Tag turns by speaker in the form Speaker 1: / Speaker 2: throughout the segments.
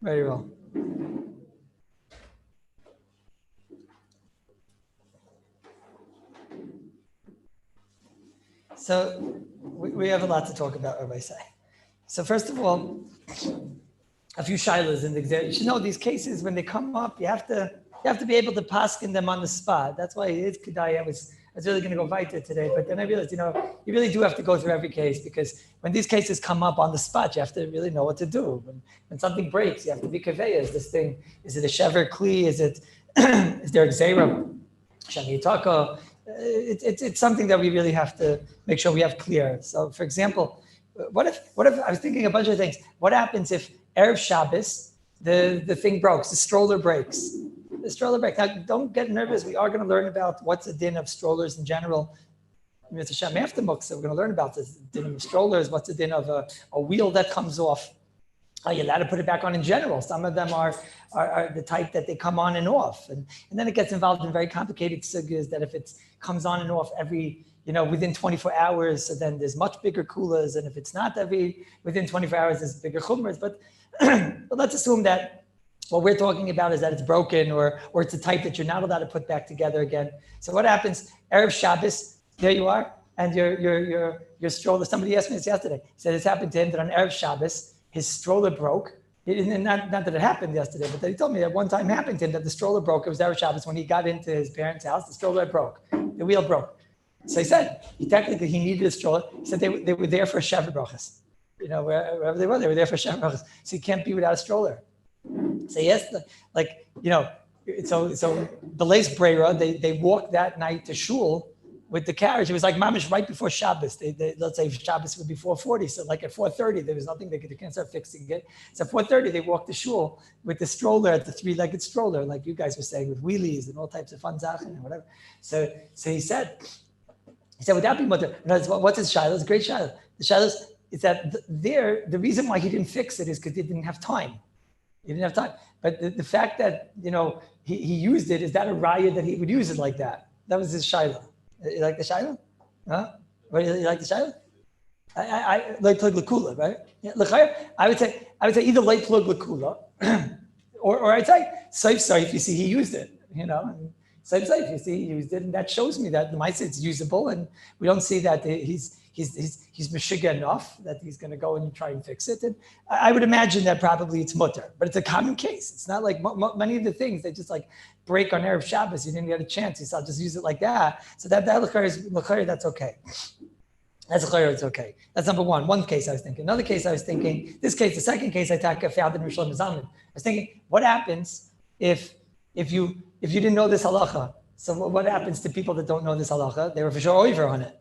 Speaker 1: Very well. So we have a lot to talk about, Rabbi say. So first of all, a few shilas in the exam. You should know these cases when they come up, you have to be able to paskin them on the spot. That's why it is kedai. I was really going to go weiter today, but then I realized, you really do have to go through every case, because when these cases come up on the spot, you have to really know what to do. When something breaks, you have to be kaveya. Is this thing? Is it a shever kli? Is it? Is there a gzeira? Shani Taka? It's something that we really have to make sure we have clear. So, for example, what if I was thinking a bunch of things? What happens if Erev Shabbos the thing breaks, the stroller breaks? The stroller breaks. Now, don't get nervous. We are going to learn about what's the din of strollers in general. Mr. Shem after Muksa, we're going to learn about the din of strollers. What's the din of a wheel that comes off? Are you allowed to put it back on in general? Some of them are the type that they come on and off. And then it gets involved in very complicated sugyas that if it comes on and off every, within 24 hours, so then there's much bigger kulas. And if it's not within 24 hours, there's bigger chumras. But let's assume that what we're talking about is that it's broken or it's a type that you're not allowed to put back together again. So what happens? Erev Shabbos, there you are, and your stroller. Somebody asked me this yesterday. He said it's happened to him that on Erev Shabbos, his stroller broke. Not that it happened yesterday, but he told me that one time happened to him that the stroller broke. It was Erev Shabbos when he got into his parents' house. The stroller broke. The wheel broke. So he said technically he needed a stroller. He said they were there for Shever Brachas. Wherever they were there for Shever Brachas. So you can't be without a stroller. So yes, so the lace brera, they walked that night to shul with the carriage. It was like mamish right before Shabbos. They let's say Shabbos was before 40. So like at 4:30, there was nothing they can't start fixing it. So at 4:30, they walked to shul with the stroller, the three-legged stroller, like you guys were saying, with wheelies and all types of fun zachen and whatever. So he said, would that be mutter? What's his shiloh? It's a great shiloh. The shiloh is that the reason why he didn't fix it is because he didn't have time. He didn't have time. But the fact that, he used it, is that a raya that he would use it like that? That was his shiloh. You like the shiloh? Huh? What, you like the shiloh? I like plug lakula, right? Yeah, I would say either light plug lakula, or I'd say safe you see he used it, safe you see he used it, and that shows me that the mice it's usable, and we don't see that he's meshiga enough that he's going to go and try and fix it. And I would imagine that probably it's mutter, but it's a common case. It's not like many of the things they just like break on Erev Shabbos. You didn't get a chance. You said, I'll just use it like that. So that l'chayr, that's okay. That's l'chayr, it's okay. That's number one. One case I was thinking. Another case I was thinking. This case, the second case I found in Rishon Zman. I was thinking, what happens if you didn't know this halacha? So what happens to people that don't know this halacha? They were for sure over on it.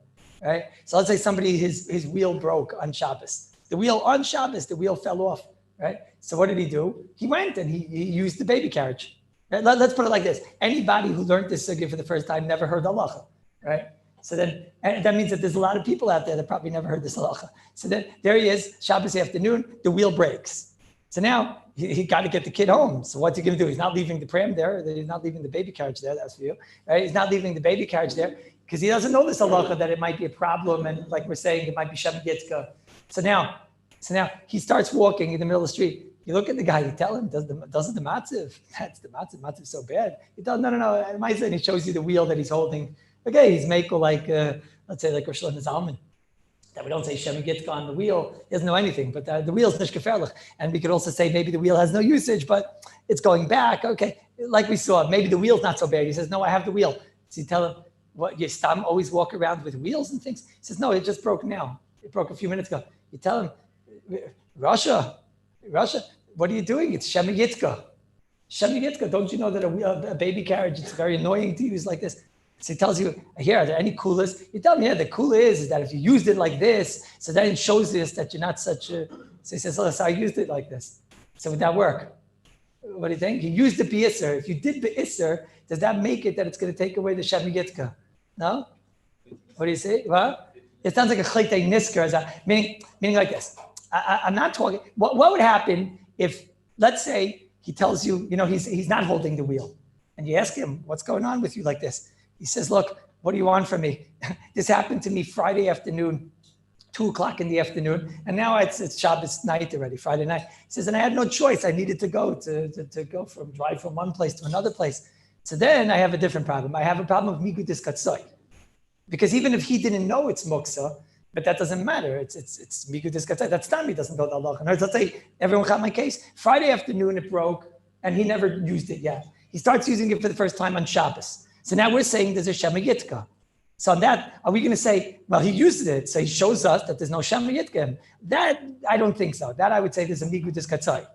Speaker 1: Right? So let's say somebody, his wheel broke on Shabbos. The wheel fell off, right? So what did he do? He went and he used the baby carriage. Right? Let's put it like this. Anybody who learned this sugya for the first time never heard halacha, right? So then, and that means that there's a lot of people out there that probably never heard this halacha. So then there he is, Shabbos afternoon, the wheel breaks. So now he got to get the kid home. So what's he going to do? He's not leaving the pram there. He's not leaving the baby carriage there. That's for you, right? He's not leaving the baby carriage there, because he doesn't know this halacha that it might be a problem, and like we're saying, it might be Shem Yitzka. So now he starts walking in the middle of the street. You look at the guy, you tell him, does the matziv? That's the matziv. Matziv's so bad. He tells no. And he shows you the wheel that he's holding. Okay, he's making like let's say like Rosh Zalman. That we don't say Shem Yitzka on the wheel. He doesn't know anything, but the wheel's nishkeferlich. And we could also say maybe the wheel has no usage, but it's going back. Okay, like we saw, maybe the wheel's not so bad. He says, no, I have the wheel. So you tell him, what, you stam always walk around with wheels and things? He says, no, it just broke now. It broke a few minutes ago. You tell him, Russia, what are you doing? It's Shem Yitzka. Shem Yitzka, don't you know that a baby carriage, it's very annoying to use like this? So he tells you, here, are there any kulas? You tell him, yeah, the kula is that if you used it like this, so then it shows this that you're not such a, so he says, oh, so I used it like this. So would that work? What do you think? You used the be'isser. If you did be'isser, does that make it that it's going to take away the Shem Yitzka? No? What do you say? Well, it sounds like a chaytei nisker, meaning like this. I'm not talking, what would happen if, let's say, he tells you, he's not holding the wheel. And you ask him, what's going on with you like this? He says, look, what do you want from me? This happened to me Friday afternoon, 2:00 in the afternoon, and now it's Shabbos night already, Friday night. He says, and I had no choice. I needed to go drive from one place to another place. So then I have a different problem. I have a problem of migudis katsoi. Because even if he didn't know it's muksa, but that doesn't matter. It's migudis katsoi. That's time he doesn't know the Allah. And let's say everyone got my case. Friday afternoon it broke, and he never used it yet. He starts using it for the first time on Shabbos. So now we're saying there's a Shema Yitka. So on that, are we going to say, well, he used it, so he shows us that there's no Shema Yitka? That, I don't think so. That I would say there's a migudis katsoi.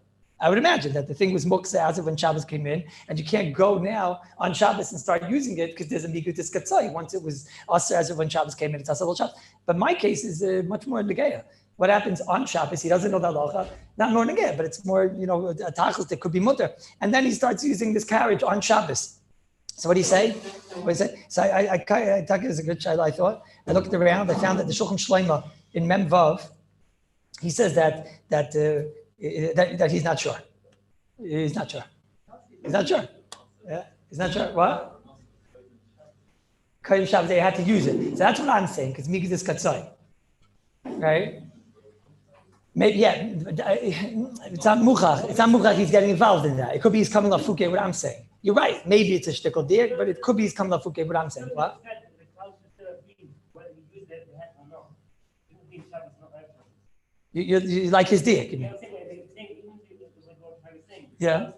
Speaker 1: I would imagine that the thing was muksa as of when Shabbos came in, and you can't go now on Shabbos and start using it because there's a migudis katsoi. Once it was asr as of when Shabbos came in, it's asr Shabbos. But my case is much more negeya. What happens on Shabbos? He doesn't know the halacha, not more negeya, but it's more, a tachlis that could be mutter. And then he starts using this carriage on Shabbos. So what do you say? So I thought it was a good child. I thought I looked around. I found that the Shulchan Shleima in Mem Vav, he says that he's not sure. He's not sure. He's not sure. Yeah, he's not sure. What? Kayim Shabbos, they had to use it. So that's what I'm saying, because migudis katsoi, right? Maybe, yeah, it's not muchach. It's not muchach he's getting involved in that. It could be he's coming off fuke, what I'm saying. You're right. Maybe it's a shtickle dir, but it could be he's coming off fuke, what I'm saying. What? You like his dick, you mean? Yeah.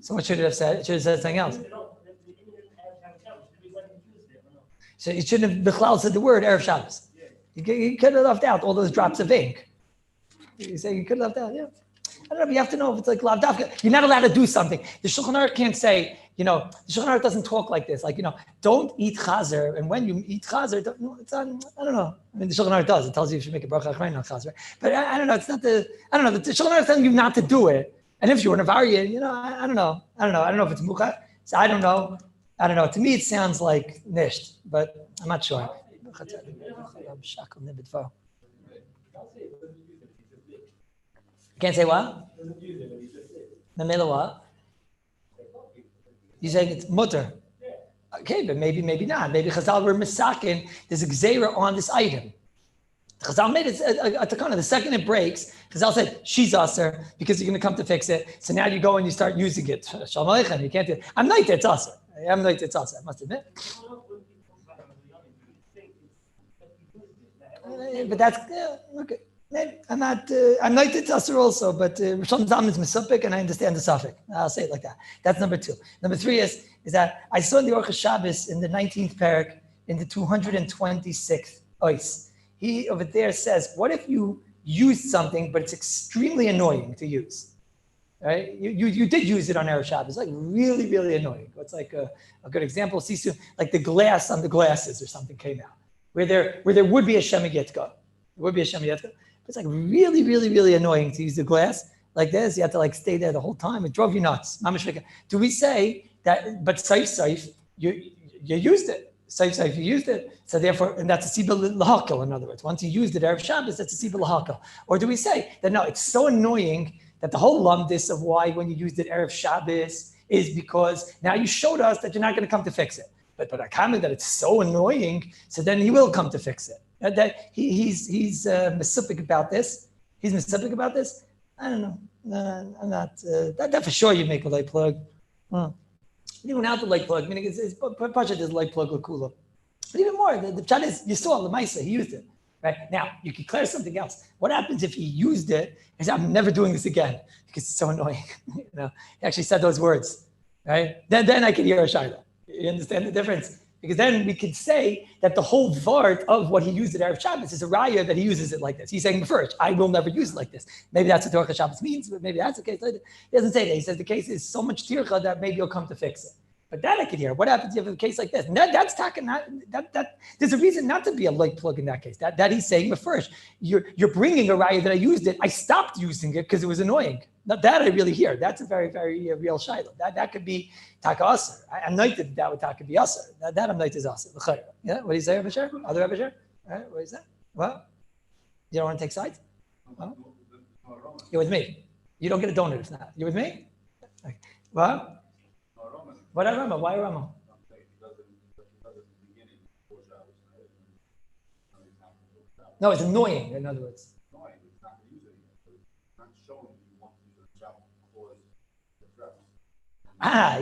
Speaker 1: So what should it have said? It should have said something else. So it shouldn't have Bichlal said the word Erev Shabbos. You could have left out all those drops of ink. You say you could have left out, yeah. I don't know, but you have to know if it's like lavdafka. You're not allowed to do something. The Shulchan Aruch can't say, the Shulchan Aruch doesn't talk like this. Like, don't eat chazer. And when you eat chazer, it's on, I don't know. I mean, the Shulchan Aruch does. It tells you should make a bracha achrein on chazer. But I don't know. It's not the Shulchan Aruch is telling you not to do it. And if you're an Avarian, I don't know. I don't know if it's mucha. So I don't know. To me, it sounds like nisht, but I'm not sure. Can't say what? The middle what? You're saying it's mutter. Okay, but maybe not. Maybe Chazal were misakin. There's a gzeira on this item. Chazal made it a takana. The second it breaks, Chazal said, she's aser because you're going to come to fix it. So now you go and you start using it. Shalom Aleichem. You can't do it. I'm like it's aser. I must admit. But that's, okay. Maybe. I'm not it's aser also, but Rishon Zam is mesupik and I understand the suffix. I'll say it like that. That's number 2. Number 3 is that I saw in the Orchos Shabbos in the 19th parak, in the 226th ois. He over there says, what if you use something, but it's extremely annoying to use? Right? You did use it on Erev Shabbos. It's like really, really annoying. It's like a good example. Sisu, like the glass on the glasses or something came out, where there would be a Shema Yitka. There would be a Shema Yitka. But it's like really, really, really annoying to use the glass like this. You have to like stay there the whole time. It drove you nuts. Do we say that, but saif, you used it. Saif, you used it. So therefore, and that's a sibah lahakal, in other words. Once you used it Erev Shabbos, that's a sibah lahakal. Or do we say that no, it's so annoying that the whole lumdis of why when you used it Erev Shabbos is because now you showed us that you're not going to come to fix it. But I comment that it's so annoying, so then he will come to fix it. That he's mesupik about this. He's mesupik about this. I don't know. I'm not. That for sure you make a light plug. Even without the light plug, meaning it's Pasha does light plug lakula. But even more, the pshat is you saw the Maisa, he used it. Right now, you can declare something else. What happens if he used it and said, "I'm never doing this again because it's so annoying"? He actually said those words, right? Then I can hear a shayla. You understand the difference? Because then we could say that the whole vart of what he used at Erev Shabbos is a raya that he uses it like this. He's saying first, I will never use it like this. Maybe that's what Orchos Shabbos means, but maybe that's the case. He doesn't say that. He says the case is so much tircha that maybe you'll come to fix it. But that I could hear. What happens if you have a case like this? And that's talking. That there's a reason not to be a light plug in that case. That he's saying, but first, you're bringing a raya that I used it. I stopped using it because it was annoying. Not that I really hear. That's a very, very real shayla. That could be taka aser. I'm not that would taka be aser. That I'm not is aser. Yeah. What do you say, Rabbi Sher? Other Rabbi Sher? Right. What is that? What? You don't want to take sides? Well, you're with me. You don't get a donut if not. You with me? Okay. What? What Rama? Why Rama? No, it's annoying, in other words.
Speaker 2: Annoying, it's not using it. It's not showing you want to use the travel for the travel.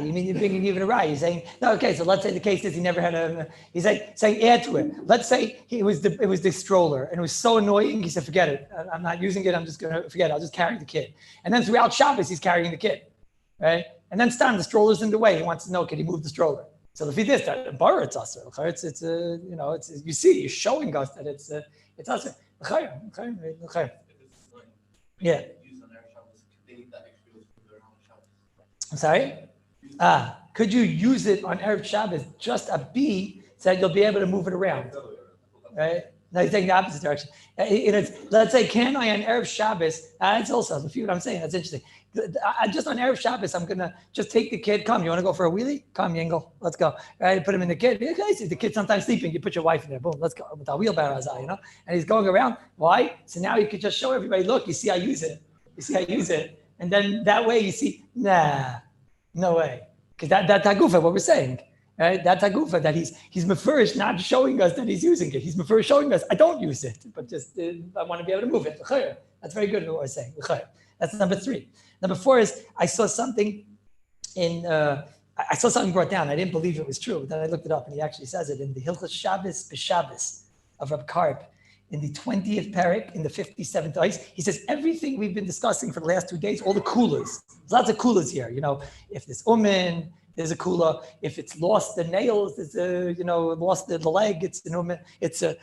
Speaker 1: You mean you're bringing even a right? You're saying, no, okay, so let's say the case is he never had he's saying add to it. Let's say it was the stroller and it was so annoying, he said, forget it. I'm not using it, I'm just going to forget it. I'll just carry the kid. And then throughout Shabbos, he's carrying the kid, right? And then Stan, the stroller's in the way. He wants to know, can he move the stroller? So if he did that, bar it's us. It's you see, you're showing us that it's us. Yeah. I'm sorry? Could you use it on Erev Shabbos, just a B, so that you'll be able to move it around, right? No, he's taking the opposite direction. Let's say, can I on Erev Shabbos, it's also, if you know what I'm saying, that's interesting. Just on Erev Shabbos, I'm going to just take the kid, come, you want to go for a wheelie? Come, Yingle, let's go. Right, put him in the kid. Okay, the kid's sometimes sleeping, you put your wife in there, boom, let's go, with our wheelbarrow, and he's going around. Why? So now you could just show everybody, look, you see I use it. You see I use it. And then that way you see, nah, no way. Because that's Hagufa, what we're saying. Right? That's Hagufa, that he's mefurish, not showing us that he's using it. He's mefurish showing us, I don't use it, but just I want to be able to move it. That's very good what we're saying. That's number 3. Number 4 is, I saw something brought down. I didn't believe it was true. Then I looked it up, and he actually says it in the Hilchos Shabbos B'Shabbos of Reb Karp, in the 20th parak, in the 57th ice. He says everything we've been discussing for the last 2 days, all the kulas. There's lots of kulas here. If there's umin, there's a kula. If it's lost the nails, there's lost the leg, it's an umin. There's a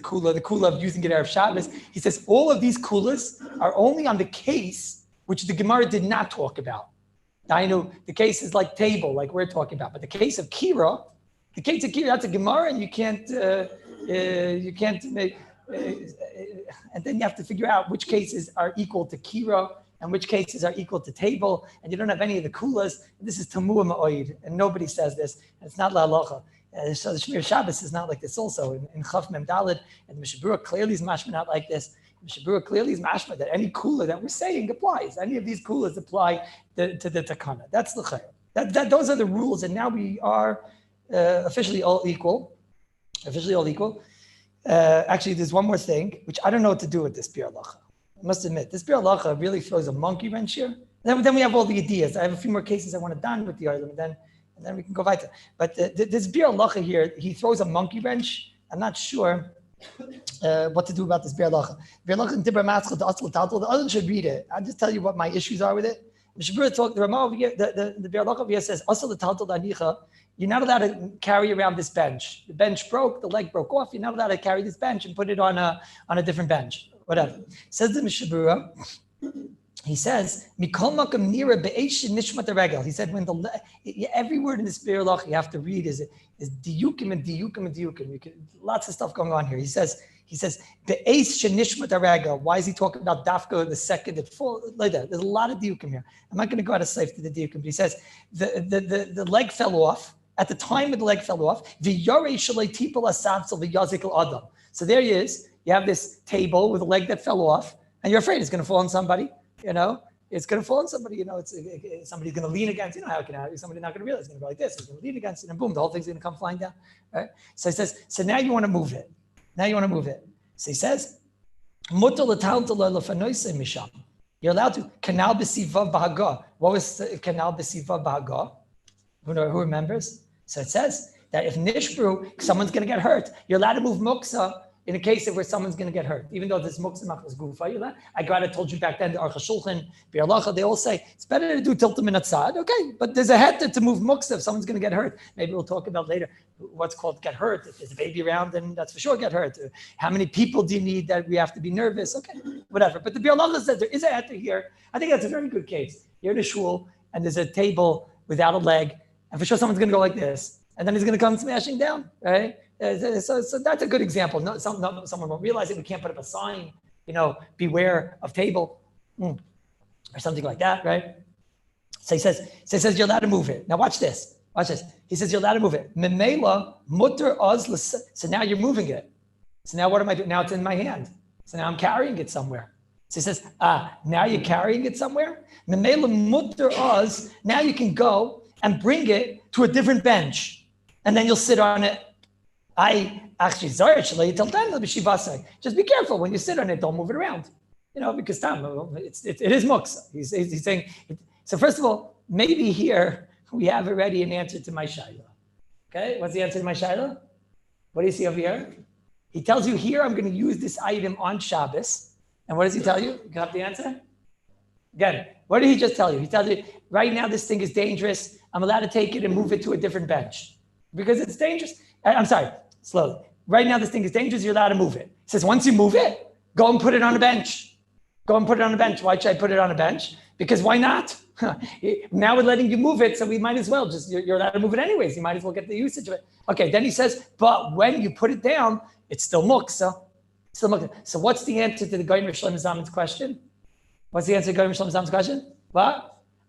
Speaker 1: kula. The kula of using it Erev Shabbos. He says all of these kulas are only on the case which the Gemara did not talk about. Now, I know the case is like table, like we're talking about, but the case of Kira, that's a Gemara, and you can't make, and then you have to figure out which cases are equal to Kira and which cases are equal to table, and you don't have any of the kulas. This is Tamua Ma'oid, and nobody says this, and it's not La'alocha. So the Shmir Shabbos is not like this also. In Chaf Mem Daled, and the Mishabura clearly is mashma not like this. Mishabura clearly is mashma that any kula that we're saying applies. Any of these kulas apply to the takana. That's the chayr. Those are the rules, and now we are officially all equal. Actually, there's one more thing, which I don't know what to do with this Bir Halacha. I must admit, this Bir Halacha really throws a monkey wrench here. Then we have all the ideas. I have a few more cases I want to done with the Arlim, and then we can go weiter. But this Bir Halacha here, he throws a monkey wrench. I'm not sure what to do about this Bir Halacha. Bir Halacha in Dibra Matzchel, the others should read it. I'll just tell you what my issues are with it. The Ramah over here, the Bir Halacha over here says, you're not allowed to carry around this bench. The bench broke, the leg broke off. You're not allowed to carry this bench and put it on a different bench. Whatever. Says the Mishabura, he says, Mikol makam nira be'esh nishmat regel. He said, every word in this Bir Halacha you have to read is diyukim and diyukim and diyukim. Lots of stuff going on here. He says be'esh nishmat regel. Why is he talking about dafka the second and full? Like that. There's a lot of diyukim here. I'm not going to go out of slave to the diyukim, but he says the leg fell off. At the time when the leg fell off, so there he is. You have this table with a leg that fell off, and you're afraid it's going to fall on somebody. It's going to fall on somebody. It's somebody's going to lean against. How it can happen? Somebody's not going to realize it's going to go like this. It's going to lean against it, and boom, the whole thing's going to come flying down. Right? So he says, so now you want to move it. So he says, you're allowed to kanal b'sivav b'haga. What was kanal b'sivav b'haga? Who remembers? So it says that if nishbru, someone's going to get hurt. You're allowed to move muksa in a case of where someone's going to get hurt. Even though this muksa machmas gufa, I told you back then, the Aruch HaShulchan, Bir Halacha, they all say, it's better to do tiltum in atzad. Okay, but there's a heter to move muksa if someone's going to get hurt. Maybe we'll talk about later what's called get hurt. If there's a baby around, then that's for sure get hurt. How many people do you need that we have to be nervous? Okay, whatever. But the Bir Halacha says there is a heter here. I think that's a very good case. You're in a shul, and there's a table without a leg, and for sure someone's going to go like this, and then he's going to come smashing down, right? So that's a good example. Someone won't realize it. We can't put up a sign, beware of table, or something like that, right? So he says you're allowed to move it. Now watch this. He says you're allowed to move it. Memela mutter oz. So now you're moving it. So now what am I doing? Now it's in my hand. So now I'm carrying it somewhere. So he says, now you're carrying it somewhere? Memela mutter oz. Now you can go and bring it to a different bench, and then you'll sit on it. I Actually, just be careful when you sit on it. Don't move it around. Because it is muksa. He's saying. So first of all, maybe here we have already an answer to my shaila. Okay, what's the answer to my shaila? What do you see over here? He tells you here, I'm going to use this item on Shabbos. And what does he tell you? You got the answer? Again, what did he just tell you? He tells you, right now this thing is dangerous. I'm allowed to take it and move it to a different bench. Because it's dangerous. I'm sorry, slowly. Right now this thing is dangerous, you're allowed to move it. He says, once you move it, go and put it on a bench. Go and put it on a bench. Why should I put it on a bench? Because why not? Now we're letting you move it, so we might as well you're allowed to move it anyways. You might as well get the usage of it. Okay, then he says, but when you put it down, it's still muksa. So what's the answer to the Goyim Shlomo Zalman's question? What's the answer to Goyim Shlomo Zalman's question? What?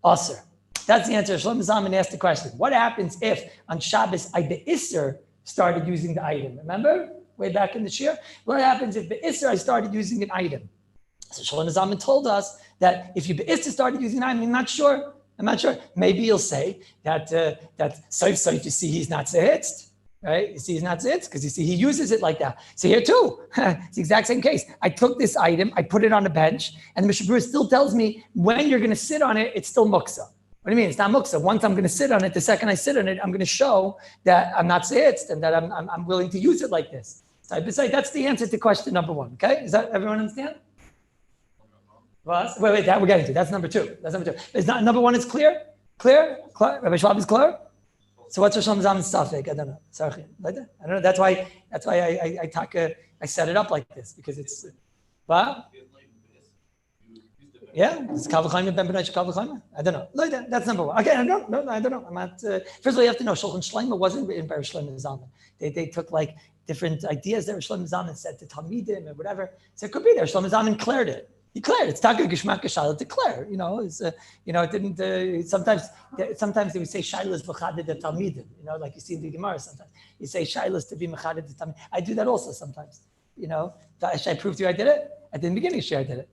Speaker 1: Asr. That's the answer. Shlomo Zalman asked the question. What happens if on Shabbos I be'isser started using the item? Remember? Way back in the shir? What happens if be'isser I started using an item? So Shlomo Zalman told us that if you be'isser started using an item, I'm not sure. Maybe you'll say that Soif, you see he's not zehitzt. Right? You see, he's not zitz because you see he uses it like that. So here too, it's the exact same case. I took this item, I put it on a bench, and the Mishnah Berurah still tells me when you're going to sit on it, it's still muksa. What do you mean? It's not muksa. Once I'm going to sit on it, the second I sit on it, I'm going to show that I'm not zitz and that I'm willing to use it like this. So that's the answer to question number one. Okay, is that everyone understand? Wait, that we're getting to. That's number two. Is not number one? Is clear? Clear? Rabbi Schwab is clear. So what's Rosh Hashanah's suffix? I don't know. Sorry, I don't know. That's why I set it up like this because it's what? Yeah, it's Kavachayim Ben Benay Kavachayim. I don't know. That's number one. Okay, I don't know. I'm not. First of all, you have to know Shulchan Shleima wasn't written by Shlomo Zalman. They took like different ideas that Shlomo Zalman said to Talmidim and whatever. So it could be there. Shlomo Zalman cleared it. He cleared it's Taka Gishmak Shaila to clear. It didn't. Sometimes they would say Shailas v'chadid the Talmidim. Like you see in the Gemara. Sometimes you say Shailas to be mechadid the Talmidim. I do that also sometimes. Should I prove to you I did it? At the beginning, I did it.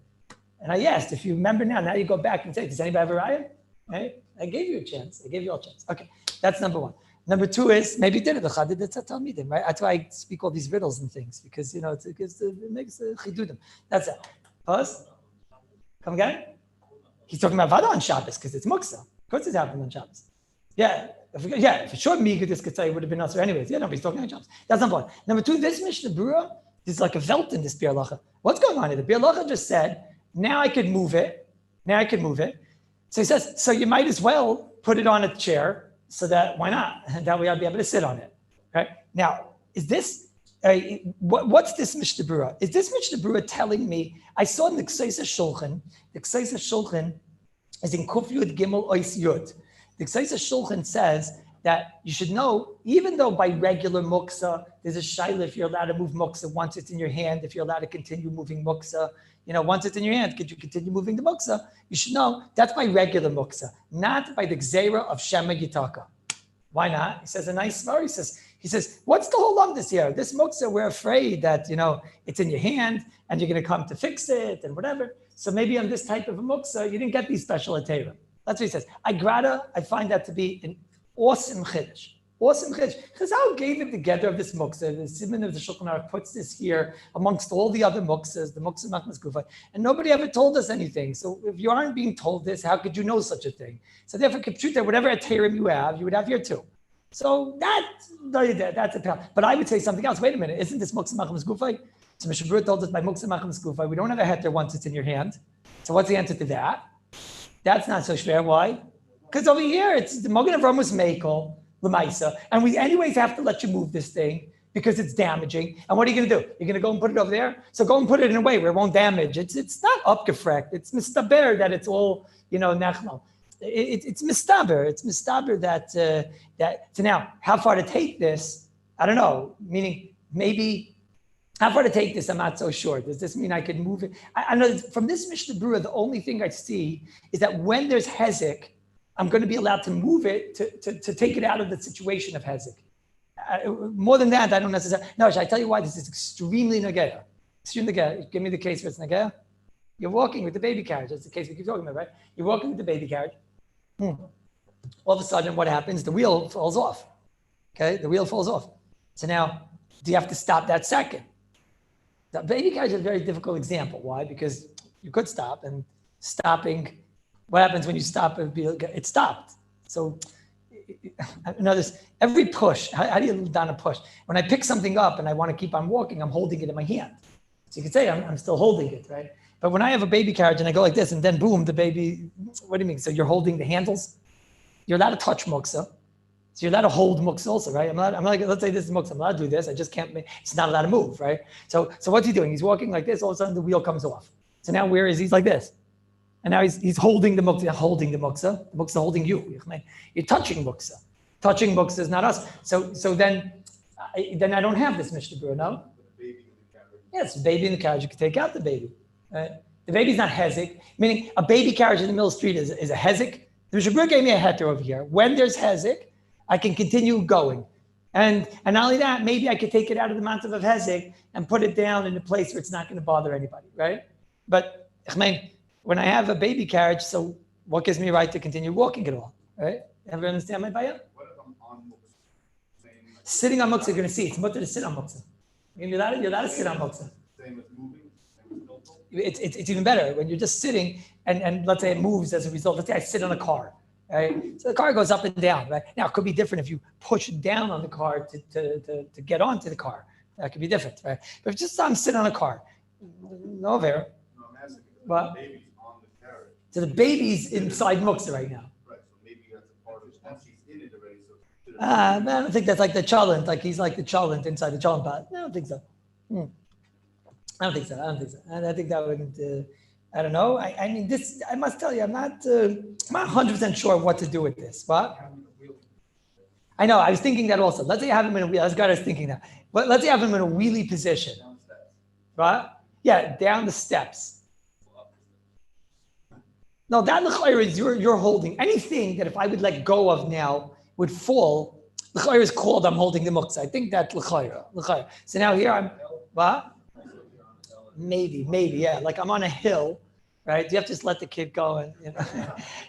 Speaker 1: And I asked if you remember now. Now you go back and say, does anybody have a raya? Right? I gave you a chance. I gave you all a chance. Okay, that's number one. Number two is maybe did it the chadid the Talmidim. Right? That's why I speak all these riddles and things because it makes chidudim. That's it. Pause. Come again? He's talking about Vada on Shabbos because it's Muksa. Of course it's happened on Shabbos. Yeah, for sure Miga this could say it would have been Asr anyways. Yeah, no, but he's talking on Shabbos. That's number one. Number two, this Mishnah Berurah, there's like a velt in this Biur Halacha. What's going on here? The Biur Halacha just said, now I could move it. So he says, so you might as well put it on a chair so that, why not? And that way I'll be able to sit on it. Right? Now, is this, what's this Mishnah Berurah? Is this Mishnah Berurah telling me, I saw in the Kseisa Shulchan is in Kuf Yud Gimel Ois Yud. The Kseisa Shulchan says that you should know, even though by regular muksa, there's a shaila if you're allowed to move muksa once it's in your hand, if you're allowed to continue moving muksa, once it's in your hand, could you continue moving the muksa? You should know that's by regular muksa, not by the gzeira of Shema Yitaka. Why not? He says a nice story. He says, what's the whole of this here? This muksa, we're afraid that, it's in your hand and you're going to come to fix it and whatever. So maybe on this type of a muksa, you didn't get these special ateva. That's what he says. I find that to be an awesome chiddush. Awesome chiddush. Chazal gave it together of this muksa. The Zman of the Shulchan Aruch puts this here amongst all the other muksas, the muksa machmas gufa, and nobody ever told us anything. So if you aren't being told this, how could you know such a thing? So therefore, Kipchuta, whatever aterim you have, you would have here too. So that's a problem. But I would say something else. Wait a minute, isn't this muksa machmas gufa? So Mishnah Berurah told us by muksa machmas gufa, we don't have a heter once it's in your hand. So what's the answer to that? That's not so fair. Why? Because over here, it's the Mogen Avram was Mekel, Lemaisa, and we anyways have to let you move this thing because it's damaging. And what are you going to do? You're going to go and put it over there? So go and put it in a way where it won't damage. It's not upgefrekt. It's mistaber that it's all, nechnal. It's mistaber. It's mistaber that, so now, how far to take this? I don't know. Meaning, maybe, how far to take this? I'm not so sure. Does this mean I could move it? I know from this Mishnah Berurah, the only thing I see is that when there's hezek, I'm going to be allowed to move it to take it out of the situation of hezek. More than that, I don't necessarily. No, should I tell you why this is extremely negaya? Extremely negaya. Give me the case where it's negaya. You're walking with the baby carriage. That's the case we keep talking about, right? You're walking with the baby carriage. All of a sudden, what happens? The wheel falls off. Okay, the wheel falls off. So now, do you have to stop that second? The baby carriage is a very difficult example. Why? Because you could stop, and stopping, what happens when you stop? It stopped. So, notice every push. How do you down a push? When I pick something up and I want to keep on walking, I'm holding it in my hand. So you could say I'm still holding it, right? But when I have a baby carriage and I go like this, and then boom, the baby. What do you mean? So you're holding the handles? You're allowed to touch muksa. So you're allowed to hold muksa also, right? I'm not, let's say this is muksa. I'm allowed to do this. I just can't make, it's not allowed to move, right? So what's he doing? He's walking like this. All of a sudden the wheel comes off. So now where is he? He's like this. And now he's holding the muksa, holding the muksa. The muksa holding you. You're touching muksa. Touching muksa is not us. So then I don't have this Mishnah Berurah, no? Yes, baby in the carriage. You can take out the baby. Right? The baby's not hezek, meaning a baby carriage in the middle of the street is a hezek. The Mishnah Berurah gave me a heter over here. When there's hezek, I can continue going. And not only that, maybe I could take it out of the mountain of hezek and put it down in a place where it's not going to bother anybody, right? But when I have a baby carriage, so what gives me a right to continue walking at all, right? Everyone understand my bayah?
Speaker 2: What if I'm on muksa?
Speaker 1: Sitting on muksa, you're going to see. It's mutter to sit on muksa. You're allowed to sit on muksa.
Speaker 2: Same as moving, same as tilting?
Speaker 1: It's even better when you're just sitting and let's say it moves as a result. Let's say I sit on a car, right? So the car goes up and down, right? Now it could be different if you push down on the car to get onto the car. That could be different, right? But if just I'm sitting on a car, no there.
Speaker 2: No, I'm asking if
Speaker 1: What?
Speaker 2: the baby's on the carriage.
Speaker 1: So the baby's inside muksa right now.
Speaker 2: Right, so maybe that's a part of it. Once she's in it already, so.
Speaker 1: I don't think that's like the chalent, like he's like the chalent inside the chalent pot. I don't think so. I don't think so. And I think that wouldn't, I don't know. I mean, this, I must tell you, I'm not 100% sure what to do with this. What? I know, I was thinking that also. Let's say I have him in a wheel. That's God, I was thinking that. But let's say I have him in a wheelie position. Right? Yeah, down the steps. No, that l'chayr is you're holding. Anything that if I would let go of now would fall, l'chayr is called I'm holding the muksa. I think that's l'chayr. So now here I'm, what? Maybe, yeah. Like I'm on a hill, right? You have to just let the kid go and,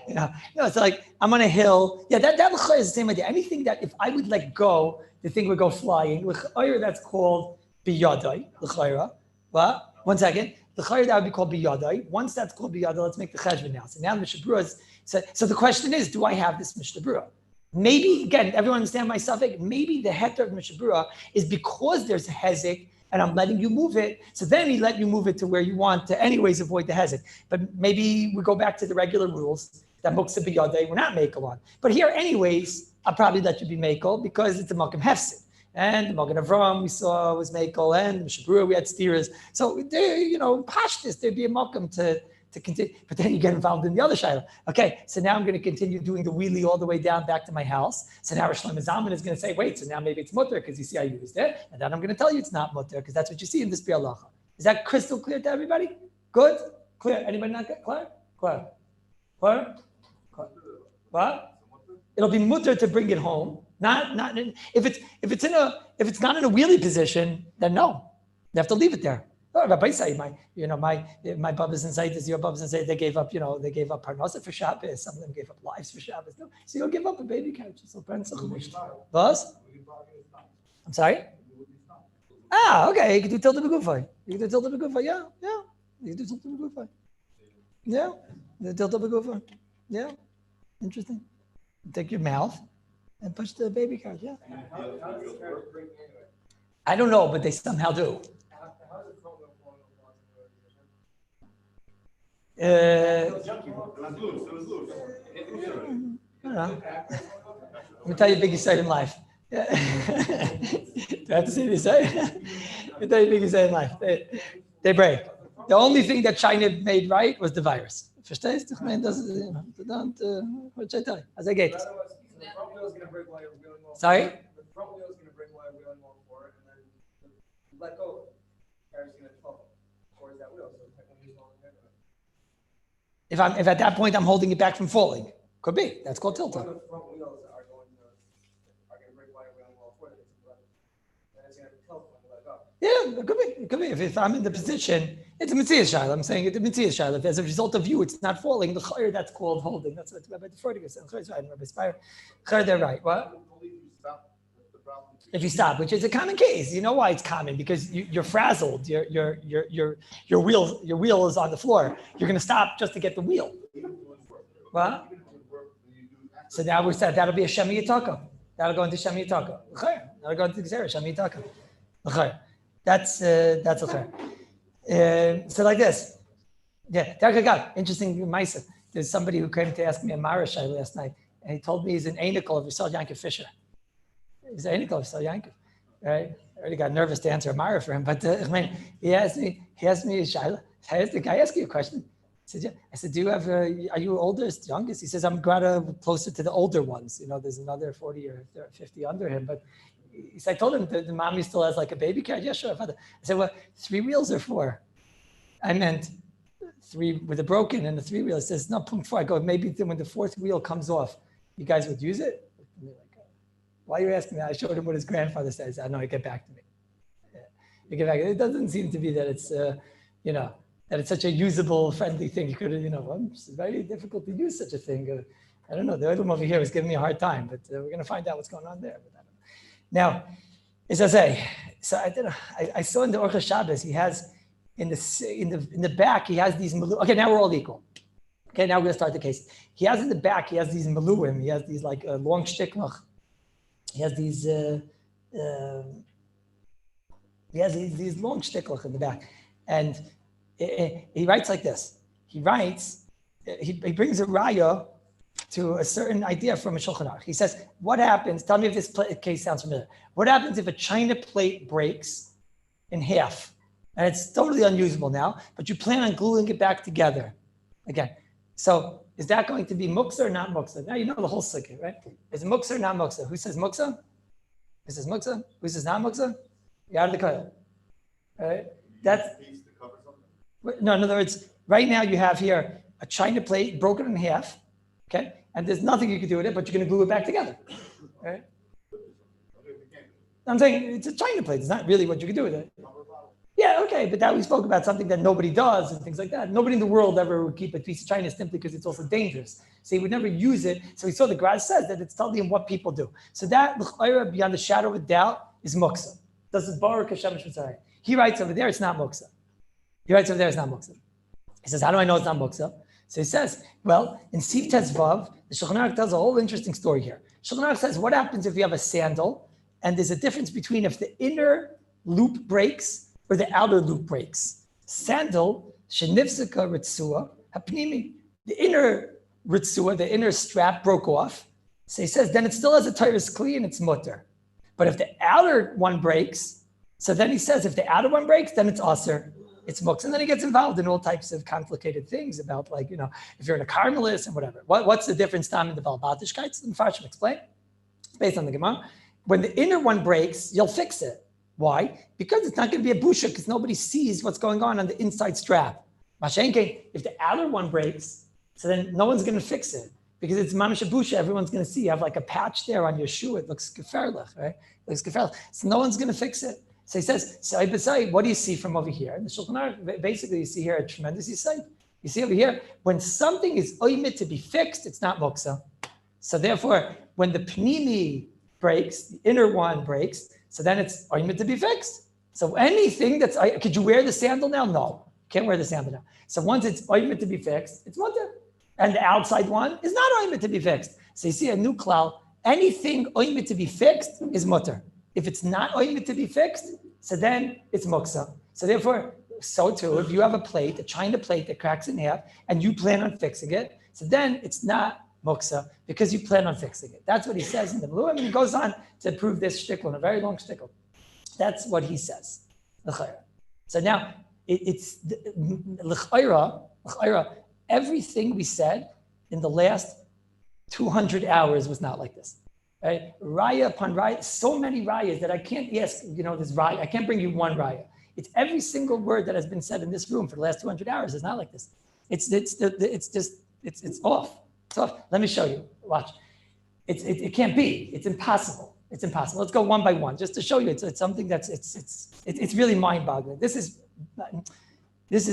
Speaker 1: No, it's like I'm on a hill. Yeah, that l'chayr is the same idea. Anything that if I would let go, the thing would go flying. L'chayr, that's called biyadai, l'chayr. What? 1 second. The chayr that would be called biyadai. Once that's called biyadai, let's make the cheshbon now. So now the Mishnah Berurah is, so the question is, do I have this Mishnah Berurah? Maybe, again, everyone understand my suffix? Maybe the heter of Mishnah Berurah is because there's a hezek and I'm letting you move it. So then he let you move it to where you want to anyways avoid the hezek. But maybe we go back to the regular rules that muksa biyadai, we're not makel on. But here anyways, I'll probably let you be makel because it's a makom hefsid. And the Magen Avram we saw was Mekel, and the Mishnah Berurah we had steerers. So there, pashtus, there'd be a makom to continue. But then you get involved in the other shayla. Okay, so now I'm going to continue doing the wheelie all the way down back to my house. So now Rosh Zman is going to say, wait, so now maybe it's mutter because you see I used it, and then I'm going to tell you it's not mutter because that's what you see in this bialacha. Is that crystal clear to everybody? Good, clear. Anybody not get clear? Clear. What? It'll be mutter to bring it home. Not if it's not in a wheelie position, then no, you have to leave it there. Oh, Rabbi say my Babas and Zaytis, your Babas and Zaytis, they gave up parnasa for Shabbos. Some of them gave up lives for Shabbos. No, so you'll give up a baby carriage. So was? I'm sorry. Okay. You can do tilted begufay. Yeah. You can do tilted begufay. Yeah. The tilted begufay. Yeah. Interesting. Take your mouth and push the baby carriage, yeah. I don't know, but they somehow do. I don't know. Let me tell you a big insight in life. Yeah. Do I have to say this? Let me tell you a big insight in life. They break. The only thing that China made right was the virus. Verstehst du? Ich meine, das ist, what should I tell you? As I get.
Speaker 3: The front wheel is going to break while you're wheeling well.
Speaker 1: Sorry?
Speaker 3: The front wheel is going to break while you're wheeling well forward, and then let go. The car's going to fall towards that wheel. So technically, he's falling ahead of it.
Speaker 1: If at that point I'm holding it back from falling, could be. That's called tilting.
Speaker 3: The front wheels are going to break while you're wheeling well forward. And it's going to tilt when you let go.
Speaker 1: Yeah, it could be. If I'm in the position, it's a mitzvah shayla. I'm saying it's a mitzvah shayla. If as a result of you, it's not falling. The chayr, that's called holding. That's what Rabbi Freudiger said. Rabbi Spire, chayr, they're right. What?
Speaker 2: Only if you stop the problem?
Speaker 1: If you stop, which is a common case. You know why it's common? Because you're frazzled. Your wheel is on the floor. You're going to stop just to get the wheel. What? So now we said that'll be a Shemi Yitaka. That'll go into Shemi Yitaka. That'll go into Gzera, Shemi Yitaka. That's okay. So like this. Yeah, interesting Maisa. There's somebody who came to ask me a Marashai last night, and he told me he's an Anikel of Yisrael Yankov Fisher. He's an Anikel of Yisrael Yankov, right? I already got nervous to answer a Mara for him, but he asked me, Shaila, can I ask you a question? I said, do you have, are you oldest, youngest? He says, I'm closer to the older ones. You know, there's another 40 or 50 under him, but he said, I told him the mommy still has like a baby carriage. Yeah, sure. I said, well, 3 wheels or 4? I meant 3 with a broken and the 3 wheel. He says, no, 4. I go, maybe when the 4th wheel comes off, you guys would use it? Why are you asking me? I showed him what his grandfather says. I know, get back to me. You get back. It doesn't seem to be that it's, that it's such a usable, friendly thing. You could have, it's very difficult to use such a thing. I don't know. The other one over here was giving me a hard time, but we're going to find out what's going on there. Now, as I say, so I saw in the Orcha Shabbos, he has in the back, he has these okay, now we're all equal. Okay, now we're going to start the case. He has in the back, he has these maluim. He has these like long shtiklach. He has these long shtiklach in the back, and he writes like this. He writes, he brings a raya to a certain idea from a Shulchan Aruch. He says, what happens, tell me if this case sounds familiar. What happens if a china plate breaks in half? And it's totally unusable now, but you plan on gluing it back together. Again, so is that going to be muksa or not muksa? Now you know the whole sukkah, right? Is it muksa or not muksa? Who says muksa? Who says muksa? Who says not muksa? You're out of the koil. Right? That's, no, in other words, right now you have here a china plate broken in half, okay? And there's nothing you can do with it, but you're going to glue it back together, right? I'm saying it's a china plate. It's not really what you can do with it. Yeah, okay, but that we spoke about something that nobody does and things like that. Nobody in the world ever would keep a piece of china simply because it's also dangerous. So he would never use it. So we saw the Grad says that it's telling him what people do. So that, beyond the shadow of a doubt, is muksa. Does it Baruch Hashem Shmitzayim? He writes over there, it's not muksa. He writes over there, it's not muksa. He says, how do I know it's not muksa? So he says, well, in Siv Tezvav, the Shulchan Aruch tells a whole interesting story here. Shulchan Aruch says, what happens if you have a sandal and there's a difference between if the inner loop breaks or the outer loop breaks? Sandal, shenifzika ritzua, hapnimi. The inner ritzua, the inner strap broke off. So he says, then it still has a tyrus kli and it's mutter. But if the outer one breaks, so then he says, if the outer one breaks, then it's aser, it's muksa. And then he gets involved in all types of complicated things about like, if you're in a Carmelis and whatever. What's the difference time in the Balbatishkites? And Farshim explain. It's based on the Gemara. When the inner one breaks, you'll fix it. Why? Because it's not going to be a busha because nobody sees what's going on the inside strap. Mashenke, if the outer one breaks, so then no one's going to fix it because it's mamash busha. Everyone's going to see you have like a patch there on your shoe. It looks geferlich, right? It looks geferlich. So no one's going to fix it. So he says, what do you see from over here? And the Shulchan Aruch, basically you see here a tremendous insight. You see over here, when something is oimit to be fixed, it's not muksa. So therefore, when the pnimi breaks, the inner one breaks, so then it's oimit to be fixed. So anything could you wear the sandal now? No, can't wear the sandal now. So once it's oimit to be fixed, it's mutter. And the outside one is not oimit to be fixed. So you see a new klal, anything oimit to be fixed is mutter. If it's not oimit to be fixed, so then it's muksa. So therefore, so too, if you have a china plate that cracks in half, and you plan on fixing it, so then it's not muksa because you plan on fixing it. That's what he says in the Maluim, and he goes on to prove this shtickle in a very long shtickle. That's what he says. So now, it's l'chayra, everything we said in the last 200 hours was not like this. Right? Raya upon raya, so many rayas that I can't ask, this raya, I can't bring you one raya. It's every single word that has been said in this room for the last 200 hours is not like this. It's off. It's off. Let me show you. Watch. It can't be. It's impossible. It's impossible. Let's go one by one, just to show you. It's something that's it's really mind-boggling. This is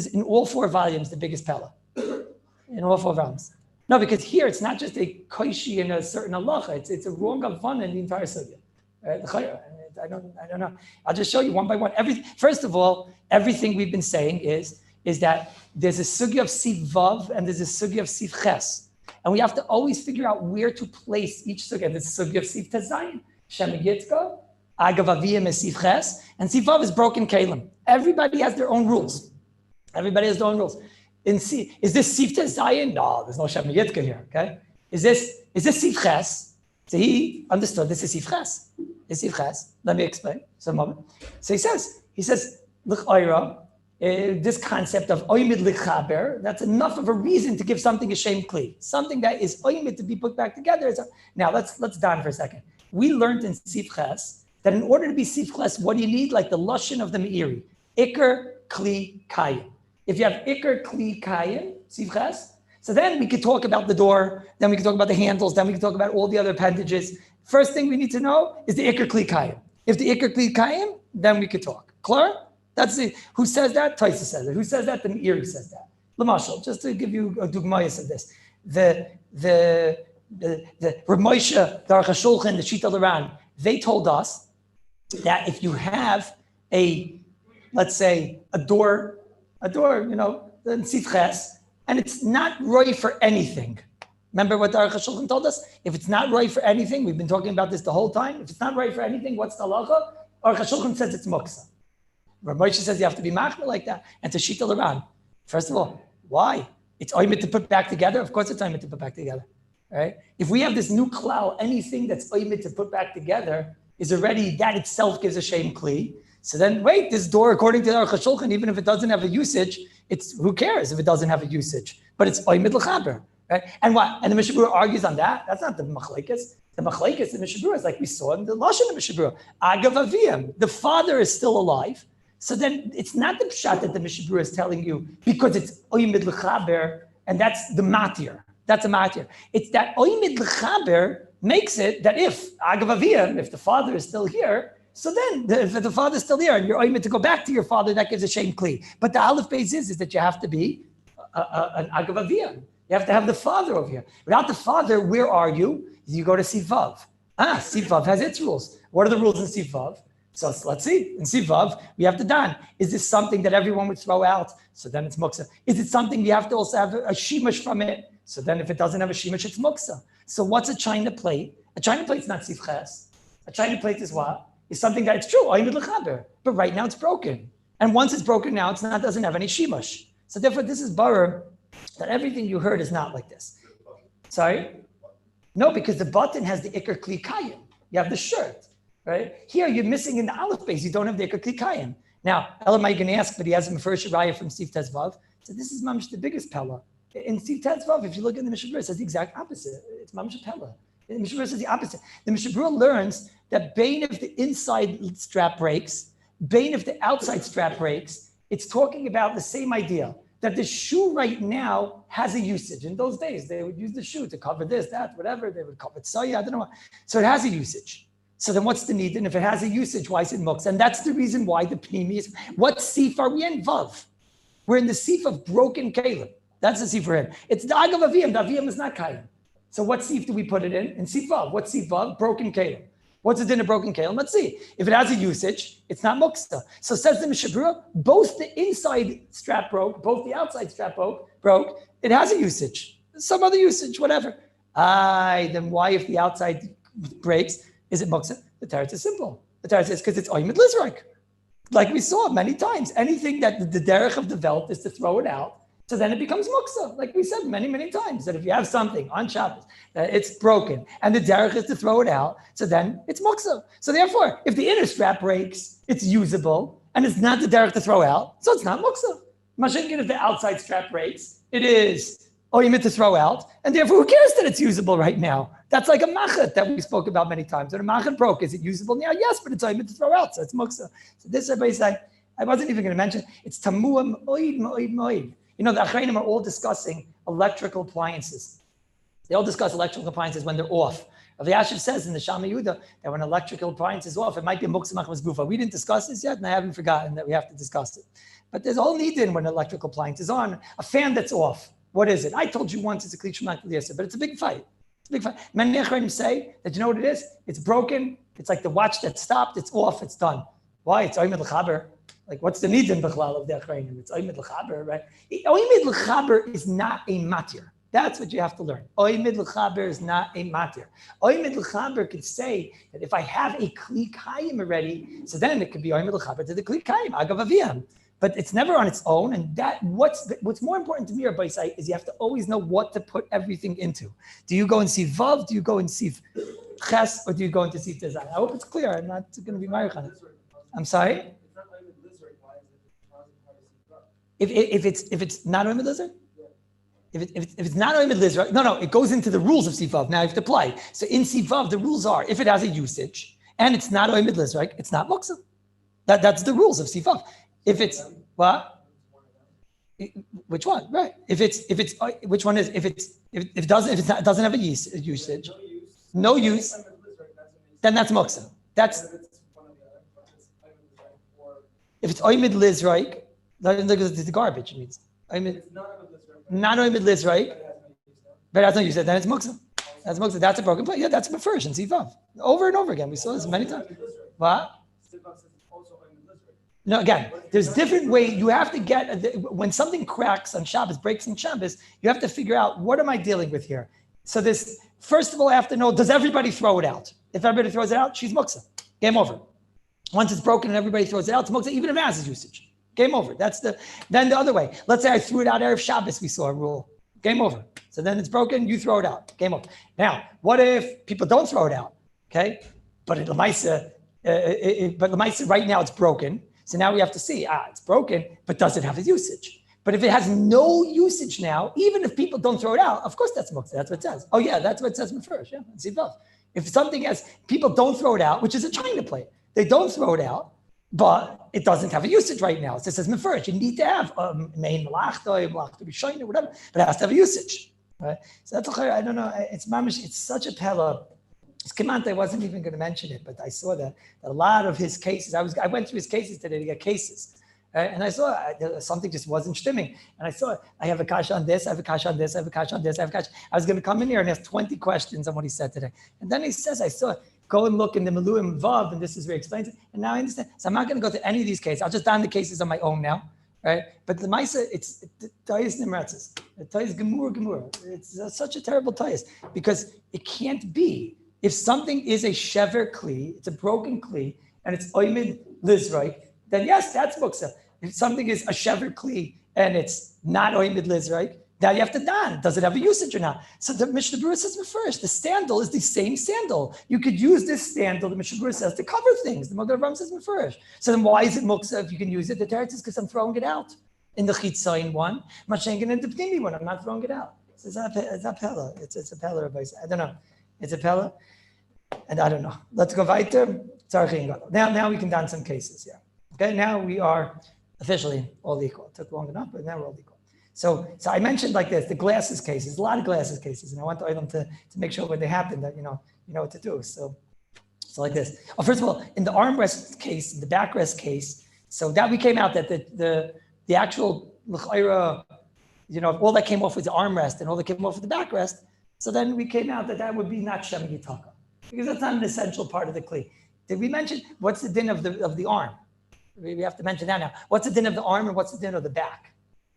Speaker 1: in all 4 volumes the biggest pella. In all 4 volumes. No, because here it's not just a koishi and a certain halacha. It's a wrong avana in the entire sugya. I don't know. I'll just show you one by one. First of all, everything we've been saying is that there's a sugya of siv vav and there's a sugya of siv ches. And we have to always figure out where to place each sugya. There's a sugya of siv tezayin, shem yitzka, agav aviyim is siv ches, and siv vav is broken kalim. Everybody has their own rules. Everybody has their own rules. Is this siv tezayin? No, there's no shem yitzka here, okay? Is this siv ches? So he understood this is siv ches. This is siv ches. Let me explain. So a moment. So he says, l'chayra, this concept of oymid lichaber, that's enough of a reason to give something a shem kli, something that is oymid to be put back together. Now let's down for a second. We learned in siv ches that in order to be siv ches, what do you need? Like the lashon of the meiri, ikar kli kayim. If you have ikar kli kayim, siv ches, so then we could talk about the door, then we could talk about the handles, then we could talk about all the other appendages. First thing we need to know is the ikar kli kayim. If the ikar kli kayim, then we could talk. Clear? That's it. Who says that? Taisa says it. Who says that? The Meiri says that. Lamashal, just to give you a dugmayas of this. The Ramosha, the Aruch HaShulchan, the Shita L'Ran, they told us that if you have let's say a door, the Siv Ches, and it's not roy for anything. Remember what the Aruch HaShulchan told us? If it's not roy for anything, we've been talking about this the whole time. If it's not roy for anything, what's the halacha? Aruch HaShulchan says it's muksa. Rabbi says you have to be machmir like that. And to Shita L'Ran. First of all, why? It's oymid to put back together. Of course it's oymid to put back together. Right? If we have this new klal, anything that's oymid to put back together is already, that itself gives a shem kli. So then wait, this door, according to the Aruch HaShulchan, even if it doesn't have a usage, who cares if it doesn't have a usage? But it's oymid l'chaber. Right? And what? And the Mishnah Berurah argues on that. That's not the machlekes. The machlekes in Mishnah Berurah is like we saw in the lashon of Mishnah Berurah. Agav aviyim, the father is still alive. So then it's not the pshat that the Mishnah Berurah is telling you because it's oymid l'chaber, and that's the matir. That's a matir. It's that oymid l'chaber makes it that if agav aviyim, if the father is still here, so then if the father is still here and you're oymid to go back to your father, that gives a shem kli. But the aleph base is that you have to be an agav aviyim. You have to have the father over here. Without the father, where are you? You go to Sivav. Sivav has its rules. What are the rules in Sivav? So let's see. In Sivav, we have to dan. Is this something that everyone would throw out? So then it's muksa. Is it something you have to also have a shimush from it? So then if it doesn't have a shimush, it's muksa. So what's a china plate? A china plate's not sivches. A china plate is what? Is something that it's true, but right now it's broken. And once it's broken now, doesn't have any shimush. So therefore, this is barer that everything you heard is not like this. Sorry? No, because the button has the ikar kli kayim. You have the shirt. Right? Here, you're missing in the aleph base. You don't have the ikar kli kayim. Now, Elamai can ask, but he has a first raya from Steve Tezvav. So this is mamish the biggest pella. In Steve Tezvav, if you look in the Mishnah Berurah, it says the exact opposite. It's mamish pella. The Mishnah Berurah says the opposite. The Mishnah Berurah learns that bane if the inside strap breaks, bane if the outside strap breaks, it's talking about the same idea. That the shoe right now has a usage. In those days, they would use the shoe to cover this, that, whatever. They would cover it. I don't know. So it has a usage. So then what's the need? And if it has a usage, why is it muksa? And that's the reason why the pnimi is. What sif are we in? Vav. We're in the sif of broken kalim. That's the sif we're in. It's the agav aviyim. The aviyim is not kalim. So what sif do we put it in? In sif vav. What's sif vav? Broken kalim. What's it in a broken kalim? Let's see. If it has a usage, it's not muksa. So says the Mishnah Berurah, both the inside strap broke, both the outside strap broke. It has a usage. Some other usage, whatever. Then why if the outside breaks, is it muksa? The teretz is simple. The teretz is because it's oymid lizrak. Like we saw many times. Anything that the derech of the velt is to throw it out, so then it becomes muksa. Like we said many, many times, that if you have something on Shabbos, that it's broken, and the derech is to throw it out, so then it's muksa. So therefore, if the inner strap breaks, it's usable, and it's not the derech to throw out, so it's not muksa. Mashinkin, if the outside strap breaks, it is oymid to throw out, and therefore who cares that it's usable right now? That's like a machet that we spoke about many times. When a machet broke, is it usable now? Yes, but it's oymid to throw out, so it's muksa. So this everybody said, I wasn't even going to mention, it's tamuah moed. You know, the Achrayim are all discussing electrical appliances. They all discuss electrical appliances when they're off. Rabbi Yashiv says in the Shama Yehuda that when electrical appliance is off, it might be a muksa machmas gufa. We didn't discuss this yet, and I haven't forgotten that we have to discuss it. But there's a whole need in when an electrical appliance is on. A fan that's off, what is it? I told you once it's a klishma, but it's a big fight. It's a big fight. Many Achrayim say that you know what it is? It's broken It's like the watch that stopped, it's off, it's done. Why? It's Oymid L'chaber. Like, what's the need in Bechlal of the Achrayim? It's Oymid L'chaber, right? Oymid L'chaber is not a matir. That's what you have to learn. Oymid L'chaber is not a matir. Oymid L'chaber could say that if I have a Kli Kayim already, so then it could be Oymid L'chaber to the Kli Kayim, Agav Aviyam. But it's never on its own, and that what's more important to me, Rabbi Isai, is you have to always know what to put everything into. Do you go and see Vav? Do you go and see Ches? Or do you go into see Tezai? I hope it's clear. I'm not going to be married on it. I'm sorry? If it's not Oymid Lizard? If it's not Oymid Lizard, no, it goes into the rules of Sivav. Now you have to apply. So in Sivav, the rules are, if it has a usage, and it's not Oymid Lizard, it's not Muksa. That's the rules of Sivav. If it's what? Which one? Right. If it's which one is if it doesn't have a usage, no use, then that's muksa. That's if it's oymid lizraik, it's the garbage. It means not oymid lizraik, but that's no use. Then it's muksa. That's muksa. That's a broken plate. Yeah, that's a version. Sivav. Over and over again. We saw this many times. What? No, again, there's different ways. You have to get, when something cracks on Shabbos, breaks on Shabbos, you have to figure out, what am I dealing with here? So this, first of all, I have to know, does everybody throw it out? If everybody throws it out, she's muksa. Game over. Once it's broken and everybody throws it out, it's muksa, even if it has a usage. Game over. Then the other way. Let's say I threw it out Erev Shabbos, we saw a rule. Game over. So then it's broken, you throw it out. Game over. Now, what if people don't throw it out? Okay? But Lamaisa right now it's broken. So now we have to see, it's broken, but does it have a usage? But if it has no usage now, even if people don't throw it out, of course that's muktzah. That's what it says. Oh yeah, that's what it says first. Yeah, Sivav. If something has, people don't throw it out, which is a China plate. They don't throw it out, but it doesn't have a usage right now. So it says first. You need to have main malachta, malachta b'shayna, whatever, but it has to have a usage. Right? So that's I don't know. It's mamish. It's such a pella. Skimant, I wasn't even going to mention it, but I saw that a lot of his cases, I went through his cases today to get cases, and I saw something just wasn't stimming. And I saw, I have a kasha on this, I have a kasha on this, I have a kasha on this, I have a kasha. I was going to come in here and ask 20 questions on what he said today. And then he says, I saw, go and look in the Meluim Vav, and this is where he explains it. And now I understand. So I'm not going to go to any of these cases. I'll just down the cases on my own now, right? But the Maisa, it's Tayis Nimratzis. Tayis Gemur. It's such a terrible Tayis, because it can't be. If something is a shever kli, it's a broken kli, and it's oymid lizraik, then yes, that's muksa. If something is a shever kli and it's not oymid lizraik, now you have to dan. Does it have a usage or not? So the Mishnah Berurah says first, the sandal is the same sandal. You could use this sandal, the Mishnah Berurah says, to cover things. The Magen Avraham says first. So then why is it muksa if you can use it? The teretz is because I'm throwing it out. In the chitzayin one, I'm not saying it in the pnimi one, I'm not throwing it out. So it's a pella. It's a pella, Rabbi. I don't know. It's a pella. And I don't know. Let's go weiter. Now we can done some cases here. Okay, now we are officially all equal. It took long enough, but now we're all equal. So I mentioned like this, the glasses cases, a lot of glasses cases, and I want them to make sure when they happen that you know what to do. So like this. Oh, first of all, in the armrest case, the backrest case, so that we came out that the actual l'chayra, all that came off was the armrest and all that came off was the backrest. So then we came out that would be not shem yitaka, because that's not an essential part of the kli. Did we mention what's the din of the arm? We have to mention that now. What's the din of the arm and what's the din of the back?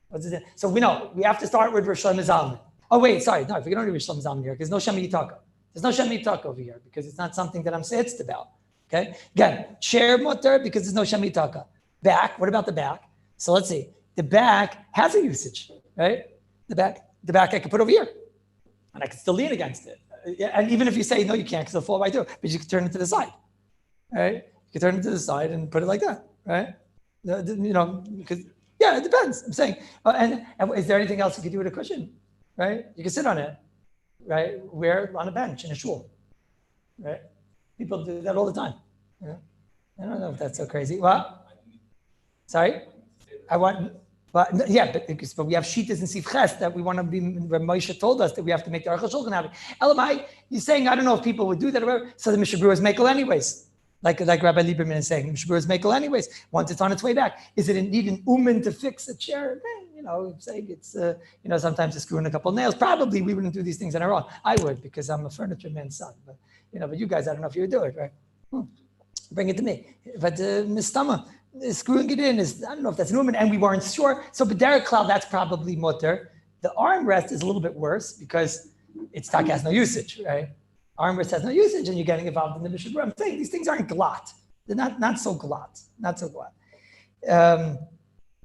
Speaker 1: What's the din? So we know we have to start with Rosh Hashanah. Oh wait, sorry, no, if we don't do Rosh Hashanah here, because no shem yitaka. There's no shem yitaka over here because it's not something that I'm seitzed about. Okay, again, share mutter because there's no shem yitaka. Back. What about the back? So let's see. The back has a usage, right? The back I can put over here, and I can still lean against it. And even if you say no, you can't because it'll fall right through. But you can turn it to the side, right? You can turn it to the side and put it like that, right? Because it depends. I'm saying, and is there anything else you could do with a cushion, right? You can sit on it, right? Wear on a bench in a shul, right? People do that all the time. Yeah. I don't know if that's so crazy. What? Sorry, but we have shitas and sifches that we want to be. Where Moshe told us that we have to make the Aruch HaShulchan happen. Elamai, you're saying I don't know if people would do that or whatever. So the Mishnah Berurah is makel anyways, like Rabbi Lieberman is saying. The Mishnah Berurah is makel anyways. Once it's on its way back, is it need an uman to fix a chair? Saying it's sometimes to screw in a couple of nails. Probably we wouldn't do these things on our own. I would because I'm a furniture man's son. But you guys, I don't know if you would do it, right? Bring it to me. But mistama, screwing it in is, I don't know if that's an umin, and we weren't sure. So b'derek klal, that's probably mutter. The armrest is a little bit worse because it's tak has no usage, right? Armrest has no usage, and you're getting involved in the Mishnah. I'm saying these things aren't glot. They're not so glot. Not so glot.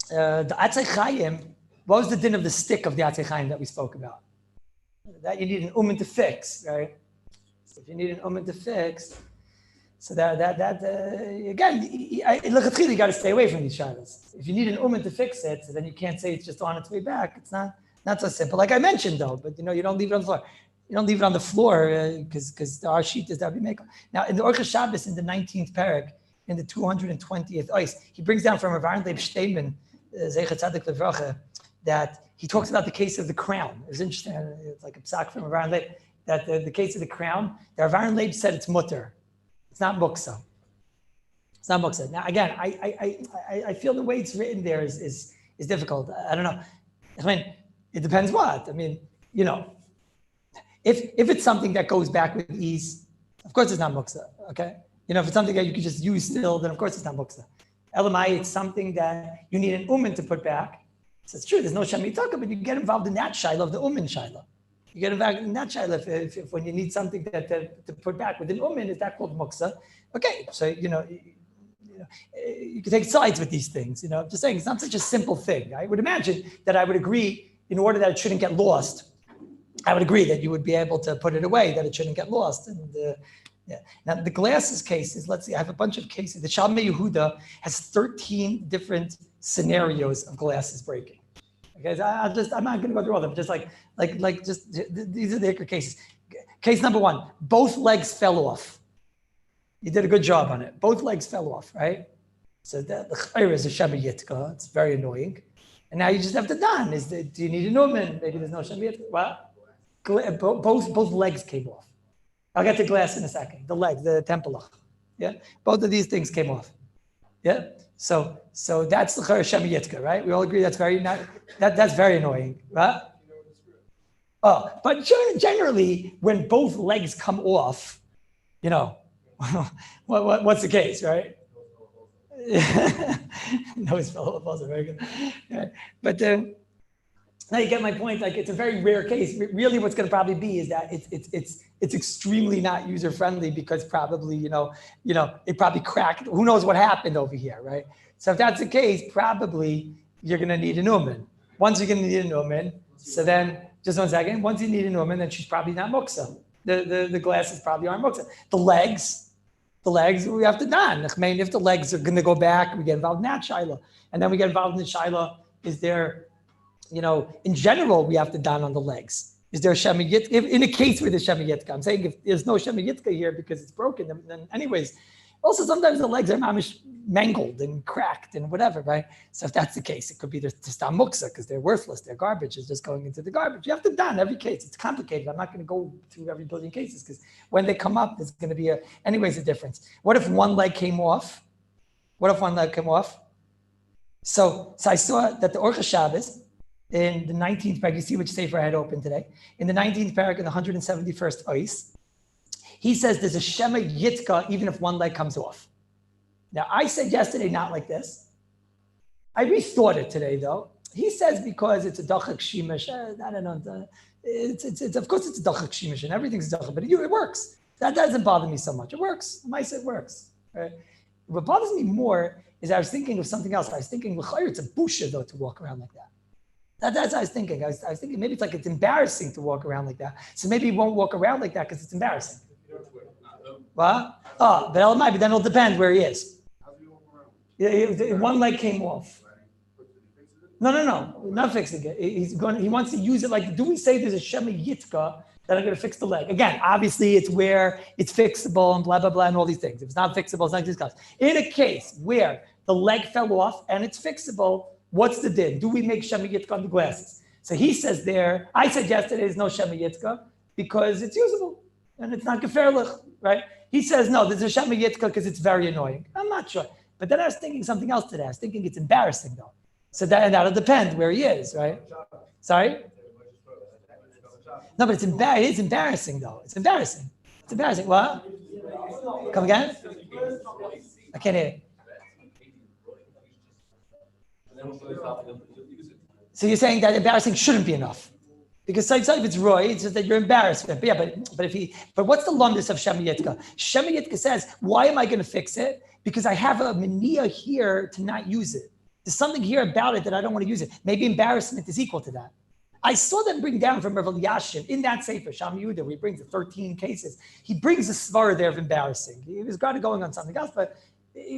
Speaker 1: The Atzei Chaim, what was the din of the stick of the Atzei Chaim that we spoke about? That you need an umin to fix, right? So if you need an umin to fix, so that again, you got to stay away from these shadows. If you need an umin to fix it, so then you can't say it's just on its way back. It's not so simple. Like I mentioned though, but you don't leave it on the floor. You don't leave it on the floor because our sheet is that we make. Now in the Orchos Shabbos in the 19th parak, in the 220th ois, he brings down from Rav Aaron Leib Shteinman, Zecher Tzadik Levracha, that he talks about the case of the crown. It's interesting. It's like a psak from Rav Aaron Leib, that the case of the crown, that Rav Aaron Leib said it's mutter. It's not muksa. It's not muksa. Now again, I feel the way it's written there is difficult. I don't know. I mean, it depends what. I mean, if it's something that goes back with ease, of course it's not muksa. Okay. If it's something that you can just use still, then of course it's not muksa. Elamai, it's something that you need an umin to put back. So it's true, there's no shemitaka, but you get involved in that shaila of the umin shaila. You get involved in that shaila if when you need something to put back with an umin, is that called muksa? Okay, so you can take sides with these things. I'm just saying it's not such a simple thing. I would imagine that I would agree, in order that it shouldn't get lost, I would agree that you would be able to put it away, that it shouldn't get lost. And yeah. Now the glasses cases, let's see, I have a bunch of cases. The Shalmei Yehuda has 13 different scenarios of glasses breaking. Okay, so I'm not going to go through all of them. Just these are the Hikr cases. Case number one, both legs fell off. You did a good job on it. Both legs fell off, right? So the chayr is a Shema Yitka. It's very annoying. And now you just have to don. Do you need an umin? Maybe there's no Shema Yitka. What? Both legs came off. I'll get to glass in a second. The legs, the tempelach. Yeah, both of these things came off. Yeah, so that's the chayr Shema Yitka, right? We all agree that's that's very annoying, right? Oh, but generally, when both legs come off, what's the case, right? No, it's also very good. Yeah. But now you get my point. Like it's a very rare case. Really, what's going to probably be is that it's extremely not user friendly because probably it probably cracked. Who knows what happened over here, right? So if that's the case, probably you're going to need an umin. Once you're going to need an umin, so then just 1 second. Once you need an umin, then she's probably not muksa. The glasses probably aren't muksa. The legs we have to don. I mean, if the legs are going to go back, we get involved in that shaila, and then we get involved in the shaila. Is there, in general, we have to don on the legs. Is there a Shema Yitka? In a case with a Shema Yitka, I'm saying if there's no Shema Yitka here because it's broken, then anyways. Also, sometimes the legs are mamish mangled and cracked and whatever, right? So if that's the case, it could be just stam muksa because they're worthless. They're garbage. It's just going into the garbage. You have to don every case. It's complicated. I'm not going to go through every billion cases because when they come up, there's going to be a difference. What if one leg came off? So I saw that the Orchos Shabbos, in the 19th parak, you see which sefer I had open today. In the 19th parak, in the 171st ois, he says there's a Shema Yitka even if one leg comes off. Now, I said yesterday not like this. I rethought it today, though. He says because it's a dachak shimish. I don't know. It's of course it's a dachak shimish and everything's dachak, but it works. That doesn't bother me so much. It works. I said it works. Right? What bothers me more is I was thinking of something else. I was thinking, it's a busha though to walk around like that. That's what I was thinking. I was thinking maybe it's embarrassing to walk around like that. So maybe he won't walk around like that because it's embarrassing. What? Oh, but then it'll depend where he is. Yeah, one leg came off. No, not fixing it. He wants to use it like, do we say there's a Shema Yitka that I'm going to fix the leg? Again, obviously it's where it's fixable and blah, blah, blah, and all these things. If it's not fixable, it's not discussed. In a case where the leg fell off and it's fixable, what's the din? Do we make Shema Yitka on the glasses? So he says there, I said yesterday there's no Shema Yitka because it's usable and it's not gefährlich, right? He says, no, there's a Shema Yitka because it's very annoying. I'm not sure. But then I was thinking something else today. I was thinking it's embarrassing though. So that'll depend where he is, right? Sorry? No, but it is embarrassing though. It's embarrassing. It's embarrassing. What? Come again? I can't hear you. So you're saying that embarrassing shouldn't be enough, because if it's Roy, it's just that you're embarrassed. But yeah, but what's the lumdus of Shema Yitka? Shema Yitka says, why am I going to fix it? Because I have a mania here to not use it. There's something here about it that I don't want to use it. Maybe embarrassment is equal to that. I saw them bring down from Rav Elyashiv in that Sefer, Sham Yehuda, where he brings the 13 cases. He brings a svara there of embarrassing. He was kind of going on something else, but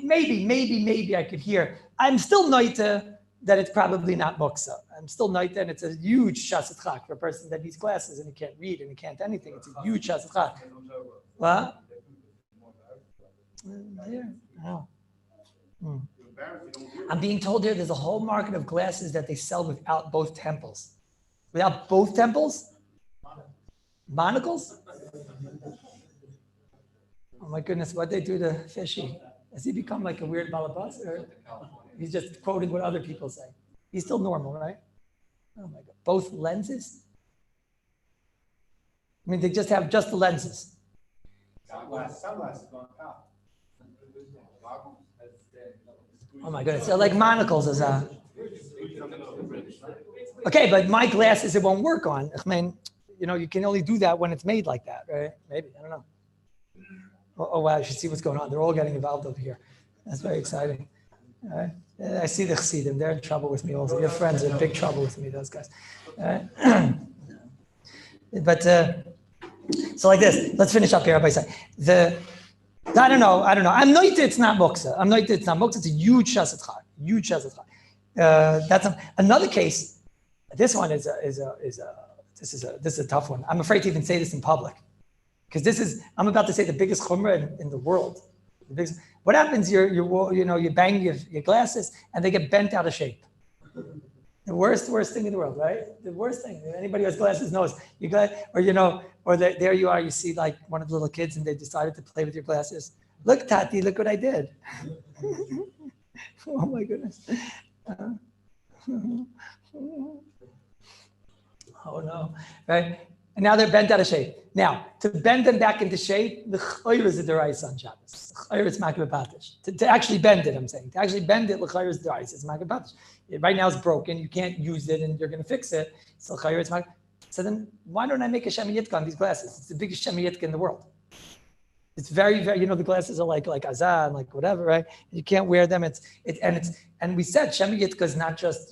Speaker 1: maybe I could hear. I'm still noita that it's probably not muksa. I'm still noita, and it's a huge shasat chak for a person that needs glasses and he can't read and he can't anything. It's a huge shasat chak. What? Yeah. Oh. I'm being told here there's a whole market of glasses that they sell without both temples. Without both temples? Monocles? Oh my goodness, what they do to Fishy? Has he become like a weird balabas, or he's just quoting what other people say? He's still normal, right? Oh my God, both lenses? I mean, they just have just the lenses.
Speaker 2: Sunglasses on top.
Speaker 1: Oh my goodness, they're like monocles as a... Okay, but my glasses it won't work on. I mean, you can only do that when it's made like that, right? Maybe, I don't know. Oh wow, you should see what's going on. They're all getting involved over here. That's very exciting. All right. I see the chassidim. They're in trouble with me also. Your friends are in big trouble with me, those guys. All right. But, so like this, let's finish up here, Rabbi say. I don't know. I'm noita, it's not muksa. It's a huge shasat chak. That's another case. This one is a tough one. I'm afraid to even say this in public, because I'm about to say the biggest chumrah in the world. What happens? You bang your glasses and they get bent out of shape. The worst thing in the world, right? The worst thing. Anybody who has glasses knows. There you are. You see like one of the little kids and they decided to play with your glasses. Look, Tati, look what I did. Oh my goodness. Oh no, right? And now they're bent out of shape. Now, to bend them back into shape, the chayr is a deraisa on Shabbos. Chayr is makabeh patish. To actually bend it, I'm saying. To actually bend it, the chayr is deraisa. It's makabeh patish. Right now it's broken. You can't use it, and you're going to fix it. So chayr is makabeh. So then, why don't I make a shema yitka on these glasses? It's the biggest shema yitka in the world. It's very, very. The glasses are like azan, like whatever, right? You can't wear them. And we said shema yitka is not just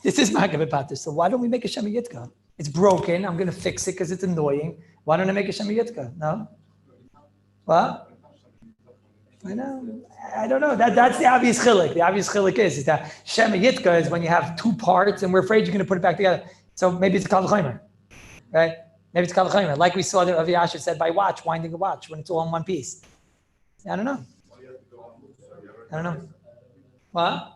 Speaker 1: this is makabeh patish. So why don't we make a shema yitka? It's broken. I'm going to fix it because it's annoying. Why don't I make a shema yitka? No? What? I know. I don't know. That's the obvious chilik. The obvious chilik is that shema yitka is when you have two parts and we're afraid you're going to put it back together. So maybe it's a kal v'chomer, right? Maybe it's kal v'chomer. Like we saw that Rav Yasher said by winding a watch when it's all in one piece. I don't know. What?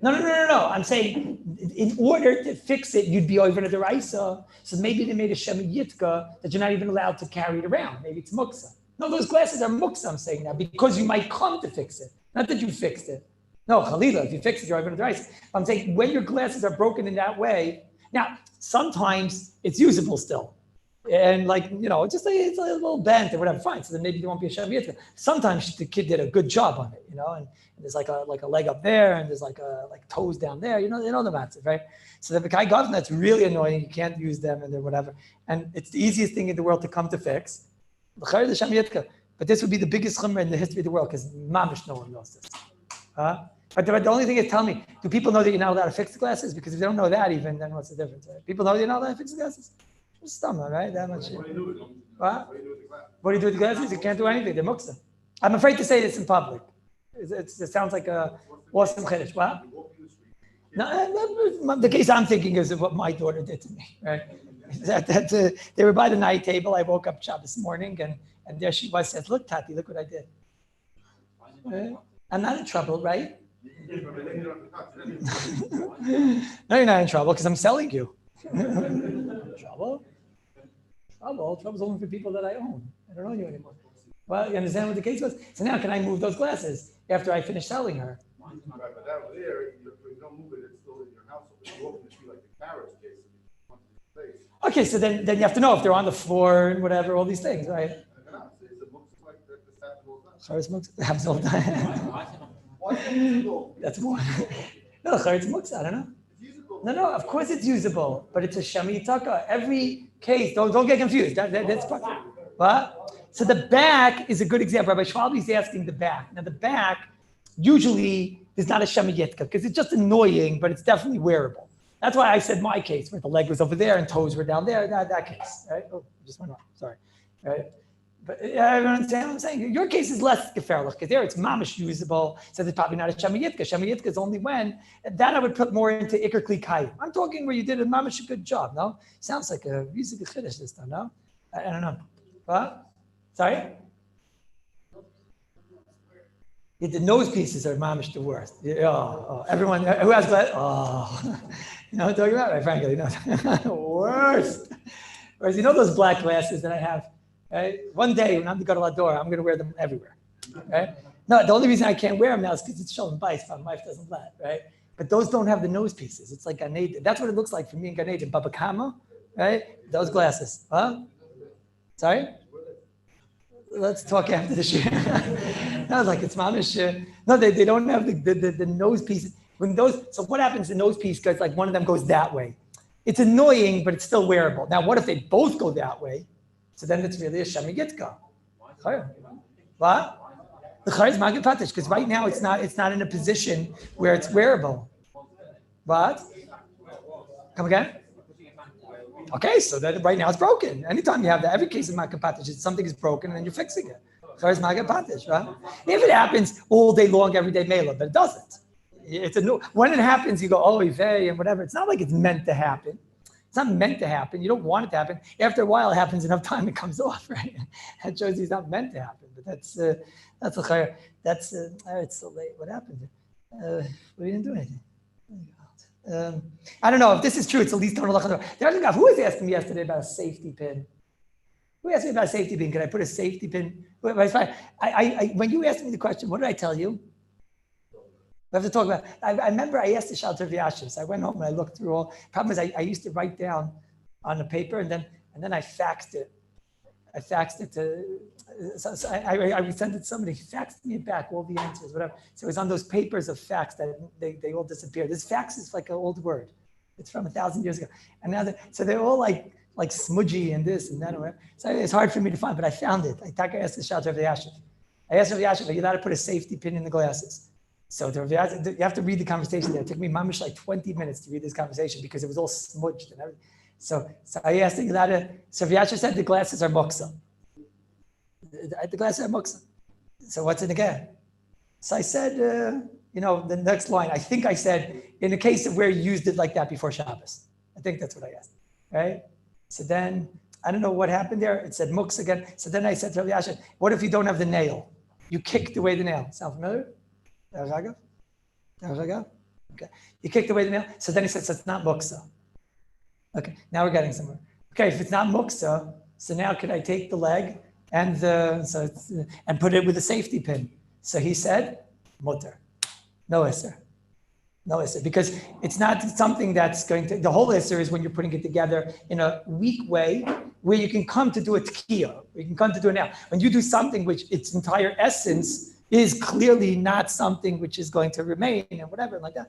Speaker 1: No. I'm saying in order to fix it, you'd be over to the Raisa. So maybe they made a Shema Yitka that you're not even allowed to carry it around. Maybe it's Muksa. No, those glasses are Muksa, I'm saying now, because you might come to fix it. Not that you fixed it. No, Khalila, if you fix it, you're over to the Raisa. I'm saying when your glasses are broken in that way, now, sometimes it's usable still. And it's a little bent or whatever, fine. So then maybe there won't be a Shema Yitka. Sometimes the kid did a good job on it, and there's like a leg up there, and there's like toes down there. You know the matzah, right? So the B'kai Gavna, that's really annoying. You can't use them and they're whatever. And it's the easiest thing in the world to come to fix. But this would be the biggest chumrah in the history of the world because mamish no one knows this. But the only thing is, tell me, do people know that you're not allowed to fix the glasses? Because if they don't know that even, then what's the difference? Right? People know you're not allowed to fix the glasses? Stomach, right? That much. What do you do with them? What do you do with the glasses? You can't do anything. They're muksa. I'm afraid to say this in public. It sounds like a awesome chiddush. What? No, the case I'm thinking is of what my daughter did to me. Right? They were by the night table. I woke up Shabbos morning, and there she was. Says, "Look, Tati, look what I did." I'm not in trouble, right? No, you're not in trouble because I'm selling you. Trouble? Trouble's only for people that I own. I don't own you anymore. Well, you understand what the case was? So now can I move those glasses after I finish selling her?
Speaker 2: Right, but that was there, you don't move it, it's still in your house. So you open the tree like the carriage case.
Speaker 1: Okay, so then you have to know if they're on the floor and whatever, all these things, right?
Speaker 2: It's a book like the Sabbath all the time.
Speaker 1: Charetz muksa happens all the time.
Speaker 2: Why is that usable?
Speaker 1: That's more. No, charetz muksa, I don't know.
Speaker 2: It's usable.
Speaker 1: No, of course it's usable, but it's a shamitaka. Every case, don't get confused. That's part. What? So the back is a good example. Rabbi Schwalbe is asking the back. Now the back usually is not a shamiyetka because it's just annoying, but it's definitely wearable. That's why I said my case, where the leg was over there and toes were down there. That case, right? Oh, just went off. Sorry, right? But I don't understand what I'm saying. Your case is less geferlich because there it's mamish usable. So it's probably not a shamiyetka. Shamiyetka is only when that I would put more into ikar kli kayim. I'm talking where you did a mamish a good job. No, sounds like a music chiddush this time. No, I don't know. What? Sorry. Yeah, the nose pieces are mamish the worst. Everyone who has glasses, you know what I'm talking about? Right, frankly, you know, worst. Whereas you know those black glasses that I have, right? One day when I'm the gadol hador, I'm going to wear them everywhere, right? No, the only reason I can't wear them now is because it's shalom bayis. My wife doesn't let, right? But those don't have the nose pieces. It's like Gan Eden. That's what it looks like for me in Gan Eden. Baba Kama, right? Those glasses. Huh? Sorry? Let's talk after the shir. I was like, it's mamish. No, they don't have the nose pieces. So what happens? The nose piece goes like one of them goes that way. It's annoying, but it's still wearable. Now, what if they both go that way? So then it's really a shamigitka. What? The chayr is magid patish because right now it's not in a position where it's wearable. What? Come again? Okay, so that right now it's broken. Anytime you have that, every case of magid patish, something is broken and then you're fixing it. Chayr is magid patish, right? If it happens all day long, every day, mela, but it doesn't. When it happens, you go, oh, Ivey, and whatever. It's not like it's meant to happen. It's not meant to happen. You don't want it to happen. After a while, it happens enough time, it comes off, right? That shows you it's not meant to happen. But that's a chayr. It's so late. What happened? We didn't do anything. I don't know if this is true. It's at least on a There's a guy who was asking me yesterday about a safety pin. Who asked me about a safety pin? Can I put a safety pin? When you asked me the question, what did I tell you? We have to talk about. I remember I asked the Shalter Vyashis. I went home and I looked through all. Problem is, I used to write down on the paper and then I faxed it. I faxed it to. So I would send it to somebody. He faxed me back all the answers, whatever. So it was on those papers of fax that they all disappeared. This fax is like an old word. It's from 1,000 years ago, and now so they're all like smudgy and this and that and whatever. So it's hard for me to find, but I found it. I asked the Shalter Vyashis. I asked Vyashis, "Are you allowed to put a safety pin in the glasses?" So you have to read the conversation there. It took me mamish like 20 minutes to read this conversation because it was all smudged and everything. So I asked him, so Vyasha said the glasses are muksa. The glasses are muksa. So what's it again? So I said, the next line, I think I said, in the case of where you used it like that before Shabbos. I think that's what I asked, right? So then, I don't know what happened there. It said muksa again. So then I said to Vyasha, what if you don't have the nail? You kicked away the nail. Sound familiar? Okay. You kicked away the nail. So then he said, so it's not muksa. Okay, now we're getting somewhere. Okay, if it's not muksa, so now could I take the leg and put it with a safety pin? So he said, mutter. No isser. No isser. Because it's not something that's going to, the whole isser is when you're putting it together in a weak way where you can come to do a tekiah, you can come to do it now. When you do something which its entire essence is clearly not something which is going to remain and whatever like that,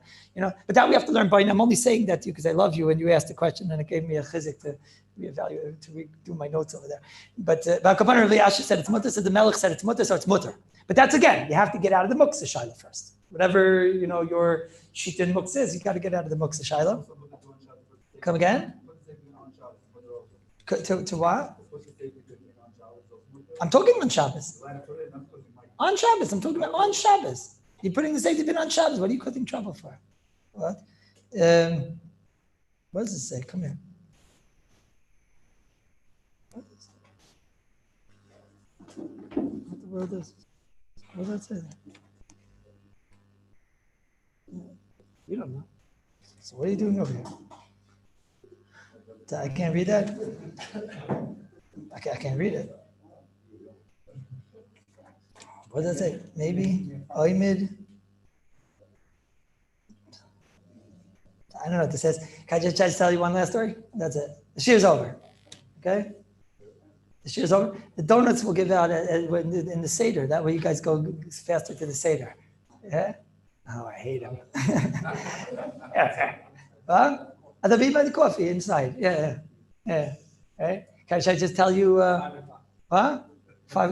Speaker 1: But that we have to learn by. And I'm only saying that to you because I love you and you asked the question and it gave me a chizik to reevaluate, to redo my notes over there. But Kapanar Liasha said it's mutter, so the Melech said it's mutter, so it's mutter. But that's again, you have to get out of the muksa shaila first. Whatever your shitin muksa is, you got to get out of the muksa shaila. Come again? To what? I'm talking on Shabbos. On Shabbos, I'm talking about on Shabbos. You're putting the safety pin on Shabbos. What are you causing trouble for? What? What does it say? Come here. What the world is? What does that say? You don't know. So what are you doing over here? I can't read that. I can't read it. What does it say? Maybe Oimid. I don't know what this says. Can I just tell you one last story? That's it. The shir's over. Okay? The shir's over. The donuts will give out in the Seder. That way you guys go faster to the Seder. Yeah? Oh, I hate him. Huh? At the by the coffee inside. Yeah. Right? Should I just tell you? 5 o'clock? 5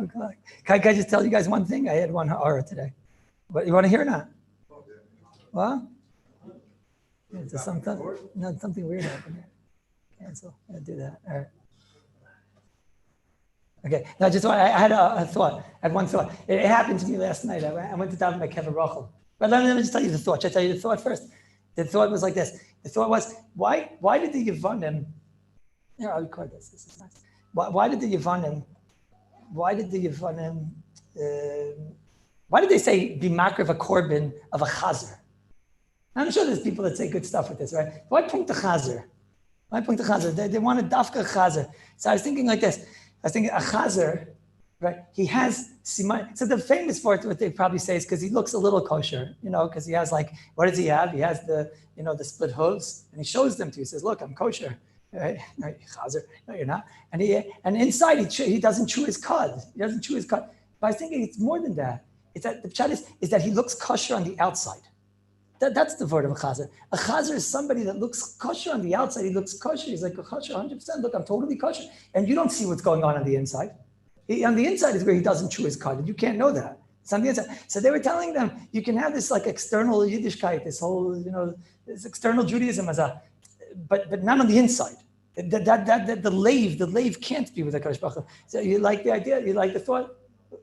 Speaker 1: o'clock. Can I just tell you guys one thing? I had one horror today. But you want to hear it or not? What? It's something weird happened here. Cancel. I'll do that. All right. Okay. Now, I had a thought. I had one thought. It happened to me last night. I went to daven by Kevin Rachel. But let me just tell you the thought. Should I tell you the thought first? The thought was like this. The thought was, why did the Yevonim, here, I'll record this. This is nice. Why did the Yevonim, why did they say be makriv a korban of a chazer? I'm sure there's people that say good stuff with this, right? Why point the chazer? Why point the chazer? They wanted dafka chazer. So I was thinking like this. I was thinking a chazer, right? He has siman. So the famous for it, what they probably say is because he looks a little kosher, because he has like, what does he have? He has the split hooves, and he shows them to you. He says, look, I'm kosher. Right? No, chazer. No, you're not. And inside he doesn't chew his cud. He doesn't chew his cud. But I was thinking it's more than that. It's that the pshat is that he looks kosher on the outside. That's the word of a chazer. A chazer is somebody that looks kosher on the outside. He looks kosher. He's like a kosher, 100%. Look, I'm totally kosher. And you don't see what's going on the inside. On the inside is where he doesn't chew his cud, and you can't know that. It's on the inside. So they were telling them, you can have this like external Yiddishkeit, this whole, this external Judaism but not on the inside. The lave can't be with a Kodesh Baruch Hu. So you like the idea? You like the thought?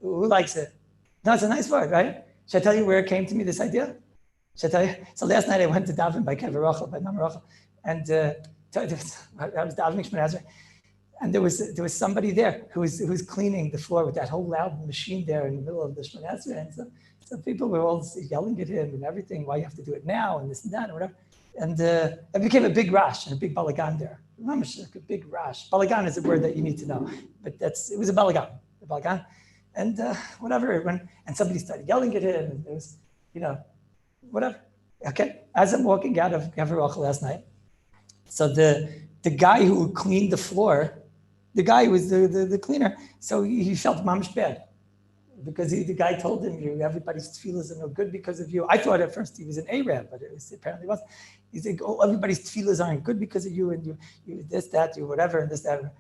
Speaker 1: Who likes it? No, it's a nice word, right? Should I tell you where it came to me, this idea? Should I tell you? So last night I went to daven by Kevin Rachel, by Mama Rachel, and I was davening Shemon Esrei, and there was somebody there who was cleaning the floor with that whole loud machine there in the middle of the Shemon Esrei, and so people were all yelling at him and everything, why you have to do it now and this and that and whatever, and it became a big rash and a big balagan there. A big rash. Balagan is a word that you need to know, but it was a balagan, and whatever. And somebody started yelling at him, and there was, whatever. Okay, as I'm walking out of Kevin Rachel last night, so the guy who cleaned the floor, the guy who was the cleaner, so he felt mamish bad because the guy told him, everybody's tefillahs are no good because of you. I thought at first he was an Arab, but apparently wasn't. He said, everybody's tefillahs aren't good because of you, and you this, that, you whatever, and this, that.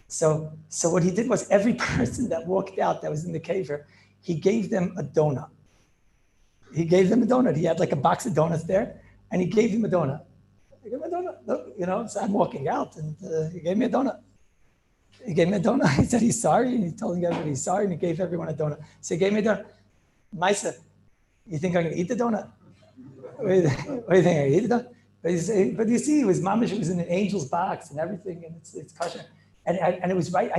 Speaker 1: So what he did was every person that walked out that was in the caver, he gave them a donut. He gave them a donut. He had like a box of donuts there, and he gave him a donut. I gave him a donut. Look, so I'm walking out, and he gave me a donut. He said he's sorry, and he told everybody he's sorry, and he gave everyone a donut. So he gave me a donut. Maisa, you think I'm going to eat the donut? What do you think? I'm going to eat the donut? But you see, it was mamish. It was in an angel's box and everything, and it's kosher. And it was right.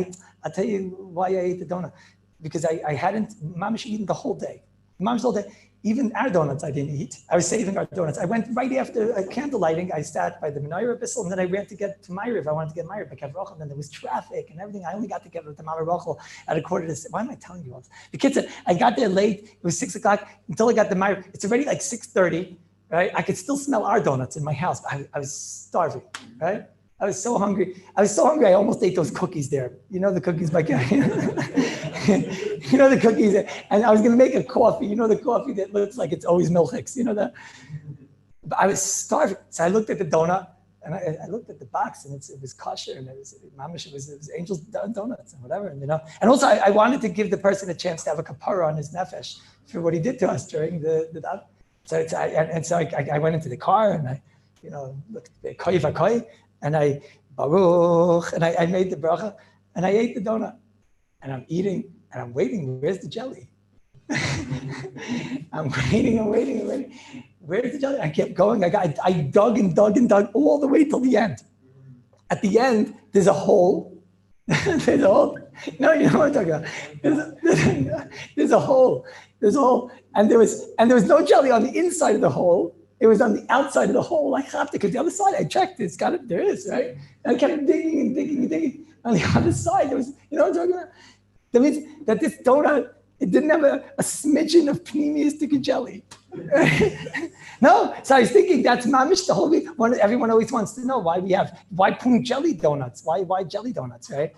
Speaker 1: I'll tell you why I ate the donut, because I hadn't mamish eaten the whole day. Mamish the whole day. Even our donuts I didn't eat. I was saving our donuts. I went right after candle lighting. I sat by the Menorah Bissell, and then I ran to get to Ma'ariv. I wanted to get Ma'ariv by Kevin Rachel, and then there was traffic and everything. I only got to get to Mama Rachel at 5:45. Why am I telling you all this? The kids said, I got there late. It was 6 o'clock until I got to Ma'ariv. It's already like 6:30, right? I could still smell our donuts in my house. I was starving, right? I was so hungry. I almost ate those cookies there. The cookies by the cookies. And I was going to make a coffee. The coffee that looks like it's always milchiks. That. But I was starving. So I looked at the donut, and I looked at the box, and it was kosher, and it was Angel's Donuts and whatever. And also I wanted to give the person a chance to have a kapara on his nefesh for what he did to us during the So I went into the car, and I looked at koy. And I baruch, and I made the bracha, and I ate the donut, and I'm eating, and I'm waiting. Where's the jelly? I'm waiting. Where's the jelly? I kept going. I dug and dug all the way till the end. At the end, there's a hole. There's a hole. No, you know what I'm talking about. There's a hole. And there was no jelly on the inside of the hole. It was on the outside of the hole. I have to, because the other side, I checked, there is, right? And I kept digging. On the other side, there was, what I'm talking about? That means that this donut, it didn't have a smidgen of pneumistic jelly. No, so I was thinking that's mamish the whole week. Everyone always wants to know why punch jelly donuts? Why jelly donuts, right?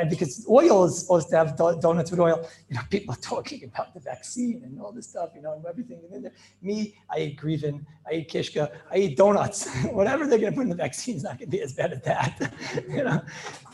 Speaker 1: Because oil is supposed to have donuts with oil. People are talking about the vaccine and all this stuff, and everything. And then me, I eat grievin, I eat kishka, I eat donuts. Whatever they're going to put in the vaccine is not going to be as bad as that,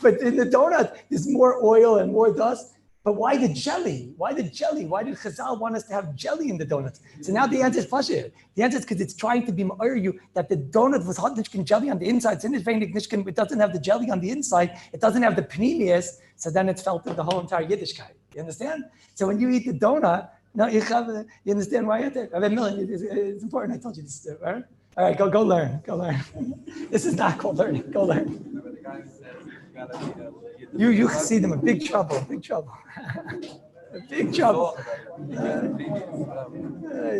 Speaker 1: But in the donut, there's more oil and more dust. But why the jelly? Why the jelly? Why did Chazal want us to have jelly in the donuts? So now the answer is pashut. The answer is because it's trying to be ma'or you that the donut was hot nishkin jelly on the inside. It's in the vein nishkin, it doesn't have the jelly on the inside. It doesn't have the pneumius. So then it's felt in the whole entire Yiddishkeit. You understand? So when you eat the donut, you understand why I think? It's important. I told you this, right? All right, go learn. Go learn. This is not called learning. Go learn. You see them in big trouble. Big trouble.